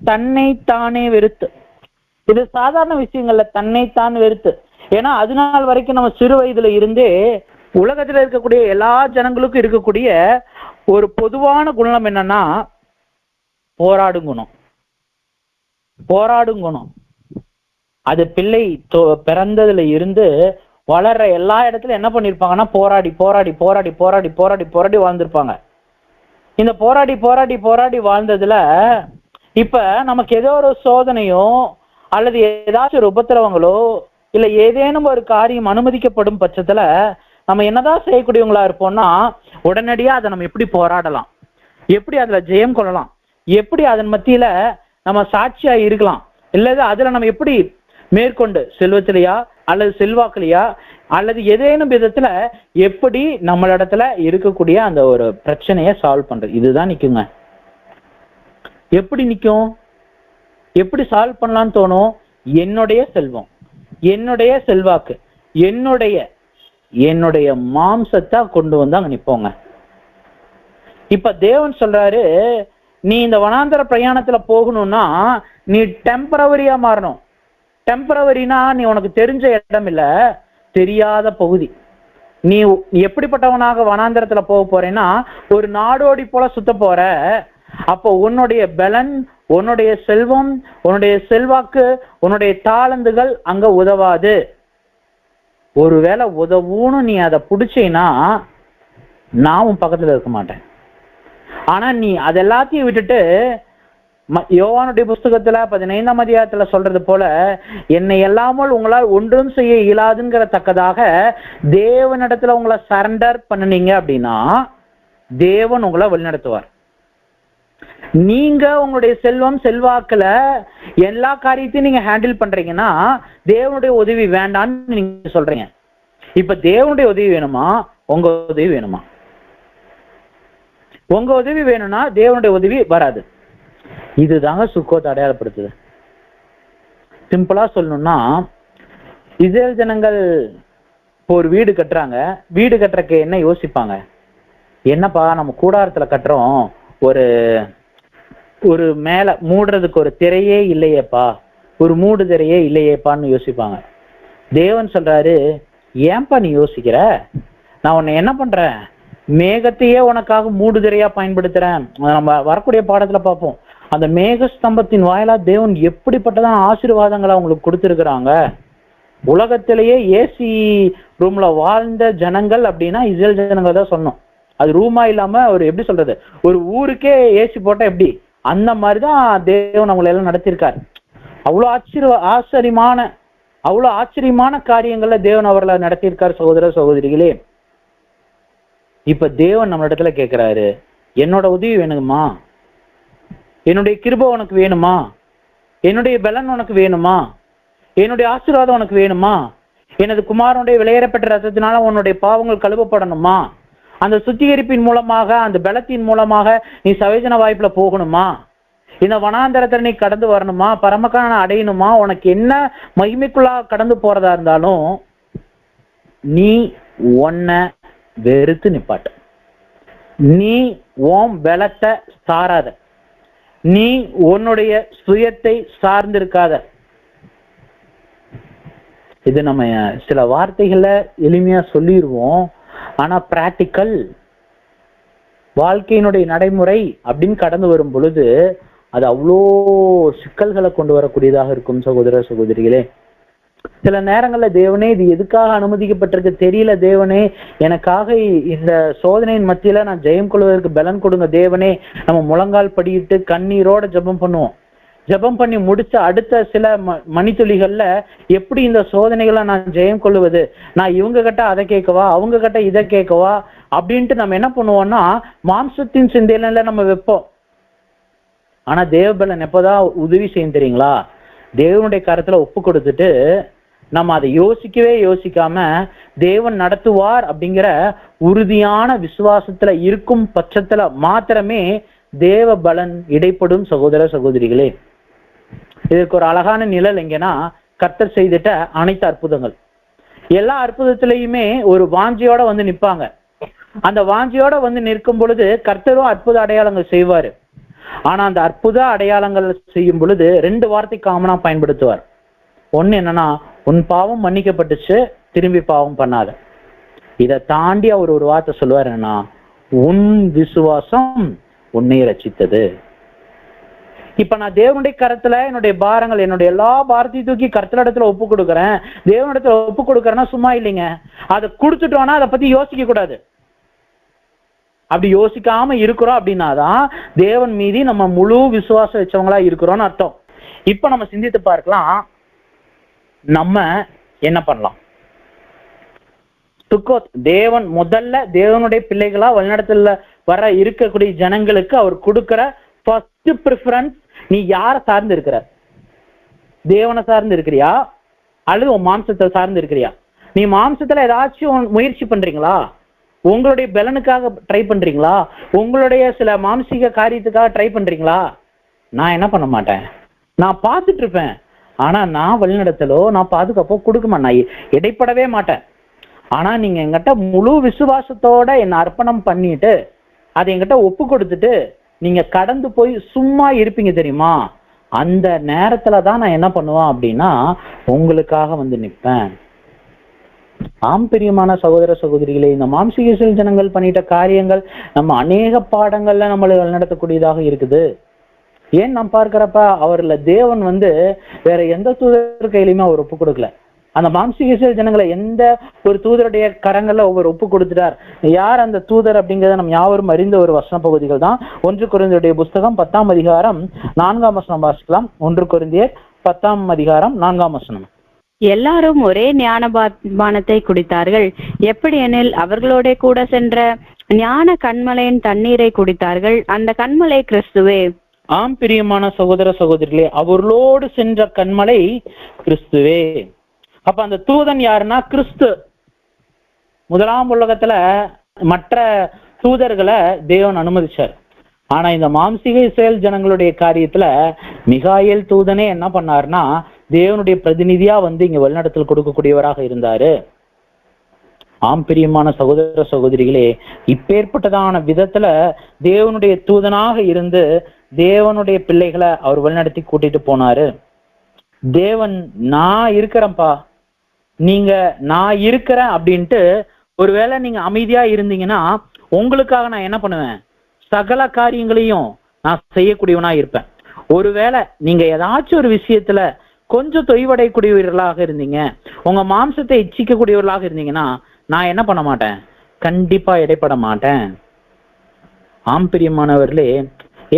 தன்னைத்தானே வெறுத்து. இது சாதாரண விஷயங்கள்ல தன்னைத்தான் வெறுத்து. ஏன்னா அது நாள் வரைக்கும் நம்ம சிறு வயதுல இருந்தே உலகத்துல இருக்கக்கூடிய எல்லா ஜனங்களுக்கும் இருக்கக்கூடிய ஒரு பொதுவான குணம் என்னன்னா, போராடும் குணம். போராடும் குணம் அது பிள்ளை பிறந்ததுல இருந்து வளர்ற எல்லா இடத்துலயும் என்ன பண்ணிருப்பாங்கன்னா, போராடி போராடி போராடி போராடி போராடி போராடி வாழ்ந்திருப்பாங்க. இந்த போராடி போராடி போராடி வாழ்ந்ததுல இப்ப நமக்கு ஏதோ ஒரு சோதனையோ அல்லது ஏதாச்சும் ஒரு உபத்திரவங்களோ இல்ல ஏதேனும் ஒரு காரியம் அனுமதிக்கப்படும் பட்சத்துல நம்ம என்னதான் செய்யக்கூடியவங்களா இருப்போம்னா, உடனடியா அதை நம்ம எப்படி போராடலாம், எப்படி அதுல ஜெயம் கொள்ளலாம், எப்படி அதன் மத்தியில நம்ம சாட்சியா இருக்கலாம், இல்லது அதுல நம்ம எப்படி மேற்கொண்டு செல்வத்திலையா அல்லது செல்வாக்குலையா அல்லது ஏதேனும் விதத்துல எப்படி நம்மளிடத்துல இருக்கக்கூடிய அந்த ஒரு பிரச்சனையை சால்வ் பண்றது, இதுதான் நிக்குங்க. எப்படி நிக்கும், எப்படி சால்வ் பண்ணலாம்னு தோணும்? என்னுடைய செல்வம், என்னுடைய செல்வாக்கு, என்னுடைய மாம்சத்தை கொண்டு வந்து அங்க நிப்போங்க. இப்ப தேவன் சொல்றாரு, நீ இந்த வனாந்தர பிரயாணத்துல போகணும்னா நீ டெம்பரவரியா மாறணும். டெம்பரவரினா நீ உனக்கு தெரிஞ்ச இடம் இல்ல, தெரியாத பகுதி. நீ எப்படிப்பட்டவனாக வனாந்தரத்துல போக போறேன்னா, ஒரு நாடோடி போல சுத்த போற. அப்போ உன்னுடைய பலன், உன்னுடைய செல்வம், உன்னுடைய செல்வாக்கு, உன்னுடைய தாளந்துகள் அங்க உதவாது. ஒருவேளை உதவுன்னு நீ அதை பிடிச்சேன்னா நான் உன் பக்கத்துல இருக்க மாட்டேன். ஆனா நீ அது எல்லாத்தையும் விட்டுட்டு யோவானுடைய புஸ்தகத்துல 15ஆம் அதிகாரத்துல சொல்றது போல, என்னை எல்லாமல் உங்களால் ஒன்றும் செய்ய இயலாதுங்கிற தக்கதாக தேவனிடத்துல உங்களை சரண்டர் பண்ணினீங்க அப்படின்னா தேவன் உங்களை வழிநடத்துவார். நீங்க உங்களுடைய செல்வம் செல்வாக்குல எல்லா காரியத்தையும் நீங்க ஹேண்டில் பண்றீங்கன்னா தேவனுடைய உதவி வேண்டான்னு நீங்க சொல்றீங்க. இப்ப தேவனுடைய உதவி வேணுமா, உங்க உதவி வேணுமா? உங்க உதவி வேணும்னா தேவனுடைய உதவி வராது. இதுதாங்க சுக்கோத் அடையாளப்படுத்துது. சிம்பிளா சொல்லணும்னா, இஸ்ரேல் ஜனங்கள் இப்போ ஒரு வீடு கட்டுறாங்க. வீடு கட்டுறக்கு என்ன யோசிப்பாங்க? என்னப்பா நம்ம கூடாரத்துல கட்டுறோம், ஒரு மேல மூடுறதுக்கு ஒரு திரையே இல்லையேப்பா, ஒரு மூடு திரையே இல்லையேப்பான்னு யோசிப்பாங்க. தேவன் சொல்றாரு, ஏன்பா நீ யோசிக்கிற? நான் உன்னை என்ன பண்றேன், மேகத்தையே உனக்காக மூடுதிரையா பயன்படுத்துறேன். நம்ம வரக்கூடிய பாடத்துல பார்ப்போம். அந்த மேக ஸ்தம்பத்தின் வாயிலா தேவன் எப்படிப்பட்டதான் ஆசீர்வாதங்களை அவங்களுக்கு கொடுத்திருக்கிறாங்க. உலகத்திலேயே ஏசி ரூம்ல வாழ்ந்த ஜனங்கள் அப்படின்னா இஸ்ரேல் ஜனங்கள் தான் சொன்னோம். அது ரூமா இல்லாம ஒரு எப்படி சொல்றது, ஒரு ஊருக்கே ஏசி போட்டா எப்படி, அந்த மாதிரிதான் தேவன் அவங்களை எல்லாம் நடத்தியிருக்காரு. அவ்வளவு ஆச்சரியமான காரியங்கள்ல தேவன் அவர்களை நடத்தியிருக்காரு. சகோதர சகோதரிகளே, இப்ப தேவன் நம்ம இடத்துல கேட்கிறாரு, என்னோட உதவி வேணுமா, என்னுடைய கிருபை உனக்கு வேணுமா, என்னுடைய பலன் உனக்கு வேணுமா, என்னுடைய ஆசீர்வாதம் உனக்கு வேணுமா, எனது குமாரனுடைய விலையேறப்பட்ட ரத்தத்தினால உன்னுடைய பாவங்கள் கழுவப்படணுமா, அந்த சுத்திகரிப்பின் மூலமாக அந்த பலத்தின் மூலமாக நீ சவேஜன வாய்ப்புல போகணுமா, இந்த வனாந்தரத்தை நீ கடந்து வரணுமா, பரமக்கான அடையணுமா, உனக்கு என்ன மகிமைக்குள்ளா கடந்து போறதா இருந்தாலும் நீ உன்னை வெறுத்து நிப்பாட்டு. நீ உன் பலத்தை சாராத, நீ உன்னுடைய சுயத்தை சார்ந்திருக்காத. இது நம்ம சில வார்த்தைகள்ல எளிமையா சொல்லிடுவோம். ஆனா பிராக்டிக்கல் வாழ்க்கையினுடைய நடைமுறை அப்படின்னு கடந்து வரும் பொழுது அது அவ்வளோ சிக்கல்களை கொண்டு வரக்கூடியதாக இருக்கும். சகோதர சகோதரிகளே, சில நேரங்கள்ல தேவனே இது எதுக்காக அனுமதிக்கப்பட்டிருக்கு தெரியல தேவனே, எனக்காக இந்த சோதனையின் மத்தியில நான் ஜெயம் கொள்வதற்கு பலன் கொடுங்க தேவனே. நம்ம முழங்கால் படியிட்டு கண்ணீரோட ஜெபம் பண்ணுவோம். ஜெபம் பண்ணி முடிச்ச அடுத்த சில மணித்துளிகள்ல எப்படி இந்த சோதனைகளை நான் ஜெயம் கொள்ளுவது, நான் இவங்க கிட்ட அதை கேட்கவா அவங்க கிட்ட இதை கேட்கவா அப்படின்ட்டு நம்ம என்ன பண்ணுவோம்னா மாம்சத்தின் சிந்தையில நம்ம வைப்போம். ஆனா தேவபலன் எப்போதான் உதவி செய்யும் தெரியுங்களா? தேவனுடைய கருத்துல ஒப்பு கொடுத்துட்டு நம்ம அதை யோசிக்காம தேவன் நடத்துவார் அப்படிங்கிற உறுதியான விசுவாசத்துல இருக்கும் பட்சத்துல மாத்திரமே தேவ பலன் இடைப்படும். சகோதர சகோதரிகளே, இதற்கு ஒரு அழகான நிழல் எங்கன்னா கர்த்தர் செய்துட்ட அனைத்து அற்புதங்கள். எல்லா அற்புதத்திலையுமே ஒரு வாஞ்சியோட வந்து நிற்பாங்க. அந்த வாஞ்சியோட வந்து நிற்கும் பொழுது கர்த்தரும் அற்புத அடையாளங்கள் செய்வாரு. ஆனா அந்த அற்புத அடையாளங்கள் செய்யும் பொழுது 2 வார்த்தை காமனா பயன்படுத்துவார். ஒண்ணு என்னன்னா, உன் பாவம் மன்னிக்கப்பட்டுச்சு, திரும்பி பாவம் பண்ணாத. இதை தாண்டி அவர் ஒரு வார்த்தை சொல்லுவார், என்னன்னா, உன் விசுவாசம் உன்னை ரட்சித்தது. இப்ப நான் தேவனுடைய கரத்துல என்னுடைய பாரங்கள், என்னுடைய எல்லா பாரத்தையும் தூக்கி கர்த்தர் இடத்துல ஒப்பு கொடுக்குறேன். தேவனிடத்துல ஒப்பு கொடுக்கறேன்னா சும்மா இல்லைங்க, அதை கொடுத்துட்டோம்னா அதை பத்தி யோசிக்க கூடாது. அப்படி யோசிக்காம இருக்கிறோம் அப்படின்னாதான் தேவன் மீதி நம்ம முழு விசுவாசம் வச்சவங்களா இருக்கிறோம்னு அர்த்தம். இப்ப நம்ம சிந்தித்து பார்க்கலாம், நம்ம என்ன பண்ணலாம். தேவன் முதல்ல தேவனுடைய பிள்ளைகளா வழிநடத்தல வர இருக்கக்கூடிய ஜனங்களுக்கு அவர் கொடுக்கிற ஃபர்ஸ்ட் ப்ரிஃபரன்ஸ், நீ யாரை சார்ந்து இருக்கிற? தேவனை சார்ந்து இருக்கிறியா அல்லது உன் மாம்சத்தை சார்ந்து இருக்கிறியா? நீ மாம்சத்துல ஏதாச்சும் முயற்சி பண்றீங்களா? உங்களுடைய பலனுக்காக ட்ரை பண்றீங்களா? உங்களுடைய சில மாம்சீக காரியத்துக்காக ட்ரை பண்றீங்களா? நான் என்ன பண்ண மாட்டேன், நான் பார்த்துட்டு இருப்பேன். ஆனா நான் வழிநடத்தலோ நான் பாதுகாப்போ கொடுக்க மாட்டேன், நான் இடைப்படவே மாட்டேன். ஆனா நீங்க என்கிட்ட முழு விசுவாசத்தோட என்ன அர்ப்பணம் பண்ணிட்டு அதை என்கிட்ட ஒப்பு கொடுத்துட்டு நீங்க கடந்து போய் சும்மா இருப்பீங்க தெரியுமா? அந்த நேரத்துலதான் நான் என்ன பண்ணுவேன் அப்படின்னா உங்களுக்காக வந்து நிற்பேன். ஆம் பிரியமான சகோதர சகோதரிகளே, இந்த மாம்சீக ஜனங்கள் பண்ணிட்ட காரியங்கள் நம்ம அநேக பாடங்கள்ல நம்மளை வழிநடத்தக்கூடியதாக இருக்குது. ஏன் நாம் பார்க்கிறப்ப அவர்ல தேவன் வந்து வேற எந்த தூதர் கையிலுமே அவர் ஒப்பு கொடுக்கல. அந்த மாம்சீக ஜனங்களை எந்த ஒரு தூதருடைய கரங்கள்ல ஒவ்வொரு ஒப்பு கொடுத்துட்டார். யார் அந்த தூதர் அப்படிங்கிறத நம்ம யாவரும் அறிந்த ஒரு வசன பகுதிகள் தான். 1 கொரிந்தியருடைய புஸ்தகம் 10ஆம் அதிகாரம் 4ஆம் வசனம் வாசிக்கலாம். 1 கொரிந்தியர் 10ஆம் அதிகாரம் 4ஆம் வசனம்.
எல்லாரும் ஒரே ஞானபானத்தை குடித்தார்கள். எப்படி எனில் அவர்களோட கூட சென்ற ஞான கண்மலையின் தண்ணீரை குடித்தார்கள். அந்த கண்மலை கிறிஸ்துவே.
ஆம் பிரியமான சகோதர சகோதரிகளே, அவர்களோடு சென்ற கண்மலை கிறிஸ்துவே. அப்ப அந்த தூதன் யாருன்னா கிறிஸ்து. முதலாம் உலகத்துல மற்ற தூதர்களை தேவன் அனுமதிச்சார். ஆனா இந்த மாம்சீக இஸ்ரேல் ஜனங்களுடைய காரியத்துல மிகாயேல் தூதனே என்ன பண்ணாருன்னா தேவனுடைய பிரதிநிதியா வந்து இங்க வழிநடத்தல் கொடுக்கக்கூடியவராக இருந்தாரு. ஆம் பிரியமான சகோதர சகோதரிகளே, இப்பேற்பட்டதான விதத்துல தேவனுடைய தூதனாக இருந்து தேவனுடைய பிள்ளைகளை அவர் வழிநடத்தி கூட்டிட்டு போனாரு. தேவன் நான் இருக்கிறேன்ப்பா, நீங்க நான் இருக்கிறேன் அப்படின்ட்டு ஒருவேளை நீங்க அமைதியா இருந்தீங்கன்னா உங்களுக்காக நான் என்ன பண்ணுவேன், சகல காரியங்களையும் நான் செய்யக்கூடியவனா இருப்பேன். ஒருவேளை நீங்க ஏதாச்சும் ஒரு விஷயத்துல கொஞ்சம் தொய்வடையக்கூடியவர்களாக இருந்தீங்க, உங்க மாம்சத்தை இச்சிக்கக்கூடியவர்களாக இருந்தீங்கன்னா நான் என்ன பண்ண மாட்டேன், கண்டிப்பா இடைப்பட மாட்டேன். ஆம் பிரியமானவர்களே,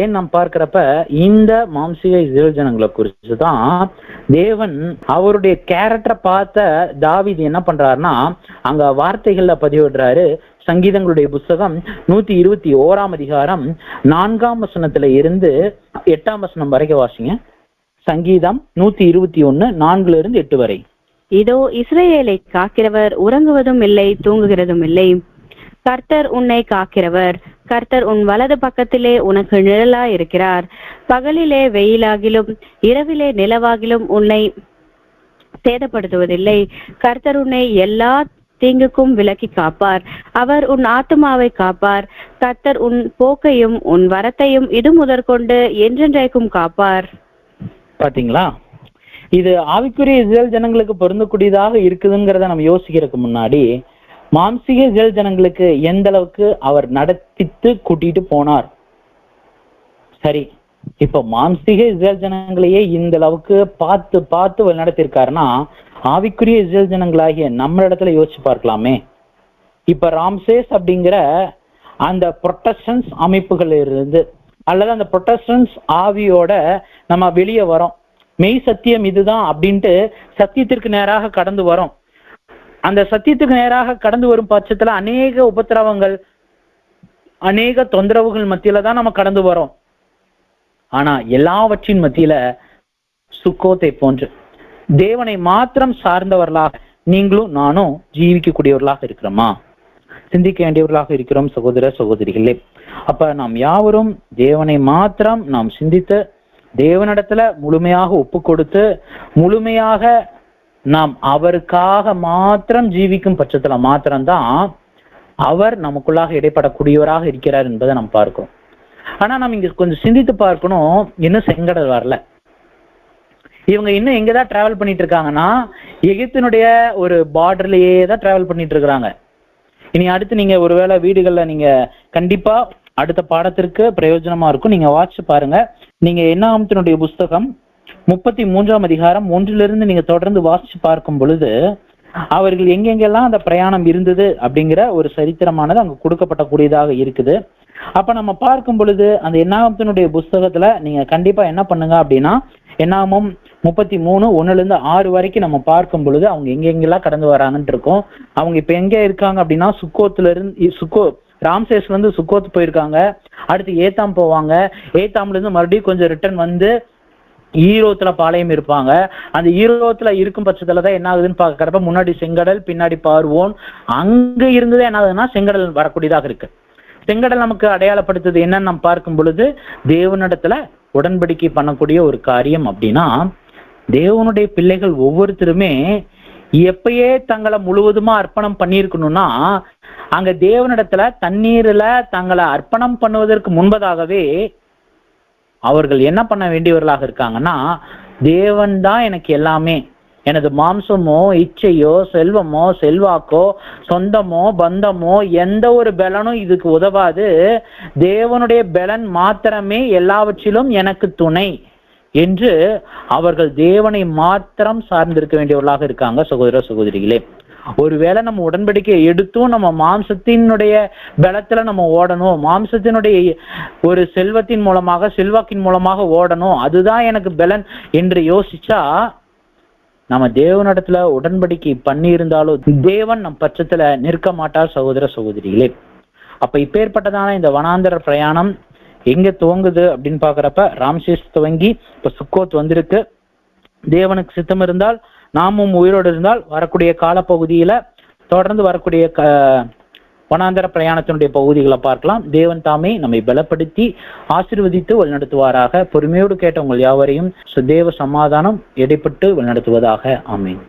ஏன் நாம் பார்க்கிறப்ப இந்த மாம்சீக இஸ்ரேல் ஜனங்களை குறிச்சுதான் தேவன் அவருடைய கேரக்டரை பார்த்த தாவீது என்ன பண்றாருன்னா அங்க வார்த்தைகள்ல பதிவிடுறாரு. சங்கீதங்களுடைய புஸ்தகம் 121ஆம் அதிகாரம் 4ஆம் வசனத்துல இருந்து 8ஆம் வசனம் வரைக்கும் வாசிங்க. சங்கீதம் 121 4ல இருந்து 8 வரை.
இதோ இஸ்ரவேலை காக்கிறவர் உறங்குவதும் இல்லை தூங்குகிறதும் இல்லை. கர்த்தர் உன்னை காக்கிறவர். கர்த்தர் உன் வலது பக்கத்திலே உனக்கு நிழலா இருக்கிறார். பகலிலே வெயிலாகிலும் இரவிலே நிலவாகிலும் உன்னை சேதப்படுத்துவதில்லை. கர்த்தர் உன்னை எல்லா தீங்குக்கும் விலக்கி காப்பார். அவர் உன் ஆத்துமாவை காப்பார். கர்த்தர் உன் போக்கையும் உன் வரத்தையும் இது முதற்கொண்டு என்றென்றைக்கும் காப்பார்.
பாத்தீங்களா, இது ஆவிக்குரிய இஸ்ரேல் ஜனங்களுக்கு பொருந்தக்கூடியதாக இருக்குதுங்கிறத நம்ம யோசிக்கிறதுக்கு முன்னாடி மாம்சீக இஸ்ரேல் ஜனங்களுக்கு எந்த அளவுக்கு அவர் நடத்திட்டு கூட்டிட்டு போனார். சரி, இப்ப மாம்சீக இஸ்ரேல் ஜனங்களையே இந்த அளவுக்கு பார்த்து நடத்திருக்காருன்னா ஆவிக்குரிய இஸ்ரேல் ஜனங்களாகிய நம்ம இடத்துல யோசிச்சு பார்க்கலாமே. இப்ப ராம்சேஸ் அப்படிங்கிற அந்த புரொட்டஸ்டன்ஸ் அமைப்புகள் இருந்து அல்லது அந்த புரொட்டஸ்டன்ஸ் ஆவியோட நம்ம வெளியே வரோம். மெய் சத்தியம் இதுதான் அப்படின்ட்டு சத்தியத்திற்கு நேராக கடந்து வரோம். அந்த சத்தியத்துக்கு நேராக கடந்து வரும் பட்சத்துல அநேக உபத்திரவங்கள், அநேக தொந்தரவுகள் மத்தியில தான் நம்ம கடந்து வரோம். ஆனா எல்லாவற்றின் மத்தியில சுக்கோத்தை போன்று தேவனை மாத்திரம் சார்ந்தவர்களாக நீங்களும் நானும் ஜீவிக்கக்கூடியவர்களாக இருக்கிறோமா? சிந்திக்க வேண்டியவர்களாக இருக்கிறோம் சகோதர சகோதரிகளே. அப்ப நாம் யாவரும் தேவனை மாத்திரம் நாம் சிந்தித்து தேவனிடத்துல முழுமையாக ஒப்பு கொடுத்து முழுமையாக நாம் அவருக்காக மாத்திரம் ஜீவிக்கும் பட்சத்துல மாத்திரம்தான் அவர் நமக்குள்ளாக இடைப்படக்கூடியவராக இருக்கிறார் என்பதை நாம் பார்க்கிறோம். ஆனா நம்ம இங்க கொஞ்சம் சிந்தித்து பார்க்கணும், இன்னும் செங்கடல் வரல. இவங்க இன்னும் எங்கதான் டிராவல் பண்ணிட்டு இருக்காங்கன்னா எகிப்தினுடைய ஒரு பார்டர்லயே தான் டிராவல் பண்ணிட்டு இருக்கிறாங்க. இனி அடுத்து நீங்க ஒருவேளை வீடுகள்ல நீங்க கண்டிப்பா அடுத்த பாடத்திற்கு பிரயோஜனமா இருக்கும், நீங்க வாட்சி பாருங்க. நீங்க என்னாகமத்தினுடைய புஸ்தகம் 33ஆம் அதிகாரம் 1 நீங்க தொடர்ந்து வாசிச்சு பார்க்கும் பொழுது அவர்கள் எங்கெங்கெல்லாம் அந்த பிரயாணம் இருந்தது அப்படிங்கிற ஒரு சரித்திரமானது அங்க கொடுக்கப்படக்கூடியதாக இருக்குது. அப்ப நம்ம பார்க்கும் பொழுது அந்த என்னாகமத்தினுடைய புஸ்தகத்துல நீங்க கண்டிப்பா என்ன பண்ணுங்க அப்படின்னா என்னாகமம் 33:1-6 வரைக்கும் நம்ம பார்க்கும் பொழுது அவங்க எங்கெங்கெல்லாம் கடந்து வராங்கன்னு இருக்கும். அவங்க இப்ப எங்க இருக்காங்க அப்படின்னா ராம்சேஸ்ல இருந்து சுக்கோத் போயிருக்காங்க. அடுத்து ஏத்தாம் போவாங்க. ஏத்தாம்ல இருந்து மறுபடியும் கொஞ்சம் ரிட்டர்ன் வந்து ஈரோத்துல பாளையம் இருப்பாங்க. அந்த ஈரோத்துல இருக்கும் பட்சத்துலதான் என்ன ஆகுதுன்னு பாக்குறப்ப முன்னாடி செங்கடல், பின்னாடி பார்வோன், அங்க இருந்தது என்ன ஆகுதுன்னா செங்கடல் வரக்கூடியதாக இருக்கு. செங்கடல் நமக்கு அடையாளப்படுத்துது என்னன்னு நம்ம பார்க்கும் பொழுது தேவனிடத்துல உடன்படிக்கை பண்ணக்கூடிய ஒரு காரியம். அப்படின்னா தேவனுடைய பிள்ளைகள் ஒவ்வொருத்தருமே எப்பயே தங்களை முழுவதுமா அர்ப்பணம் பண்ணியிருக்கணும்னா அங்க தேவனிடத்துல தண்ணீர்ல தங்களை அர்ப்பணம் பண்ணுவதற்கு முன்பதாகவே அவர்கள் என்ன பண்ண வேண்டியவர்களாக இருக்காங்கன்னா, தேவன் தான் எனக்கு எல்லாமே, எனது மாம்சமோ இச்சையோ செல்வமோ செல்வாக்கோ சொந்தமோ பந்தமோ எந்த ஒரு பலனும் இதுக்கு உதவாது, தேவனுடைய பலன் மாத்திரமே எல்லாவற்றிலும் எனக்கு துணை என்று அவர்கள் தேவனை மாத்திரம் சார்ந்திருக்க வேண்டியவர்களாக இருக்காங்க. சகோதர சகோதரிகளே, ஒருவேளை நம்ம உடன்படிக்கை எடுத்தும் நம்ம மாம்சத்தினுடைய பலத்துல நம்ம ஓடணும், மாம்சத்தினுடைய ஒரு செல்வத்தின் மூலமாக செல்வாக்கின் மூலமாக ஓடணும், அதுதான் எனக்கு பலன் என்று யோசிச்சா நம்ம தேவனிடத்துல உடன்படிக்கை பண்ணி இருந்தாலும் தேவன் நம் பட்சத்துல நிற்க மாட்டார். சகோதர சகோதரிகளே, அப்ப இப்பேற்பட்டதான இந்த வனாந்தர பிரயாணம் எங்க துவங்குது அப்படின்னு பாக்குறப்ப ராம்சேஸ் துவங்கி இப்ப சுக்கோத் வந்திருக்கு. தேவனுக்கு சித்தம் இருந்தால் நாமும் உயிரோடு இருந்தால் வரக்கூடிய காலப்பகுதியில தொடர்ந்து வரக்கூடிய வனாந்தர பிரயாணத்தினுடைய பகுதிகளை பார்க்கலாம். தேவன் தாமே நம்மை பலப்படுத்தி ஆசீர்வதித்து வழிநடத்துவாராக. பொறுமையோடு கேட்ட உங்கள் யாவரையும் தேவ சமாதானம் இடைப்பட்டு வழிநடத்துவதாக. ஆமீன்.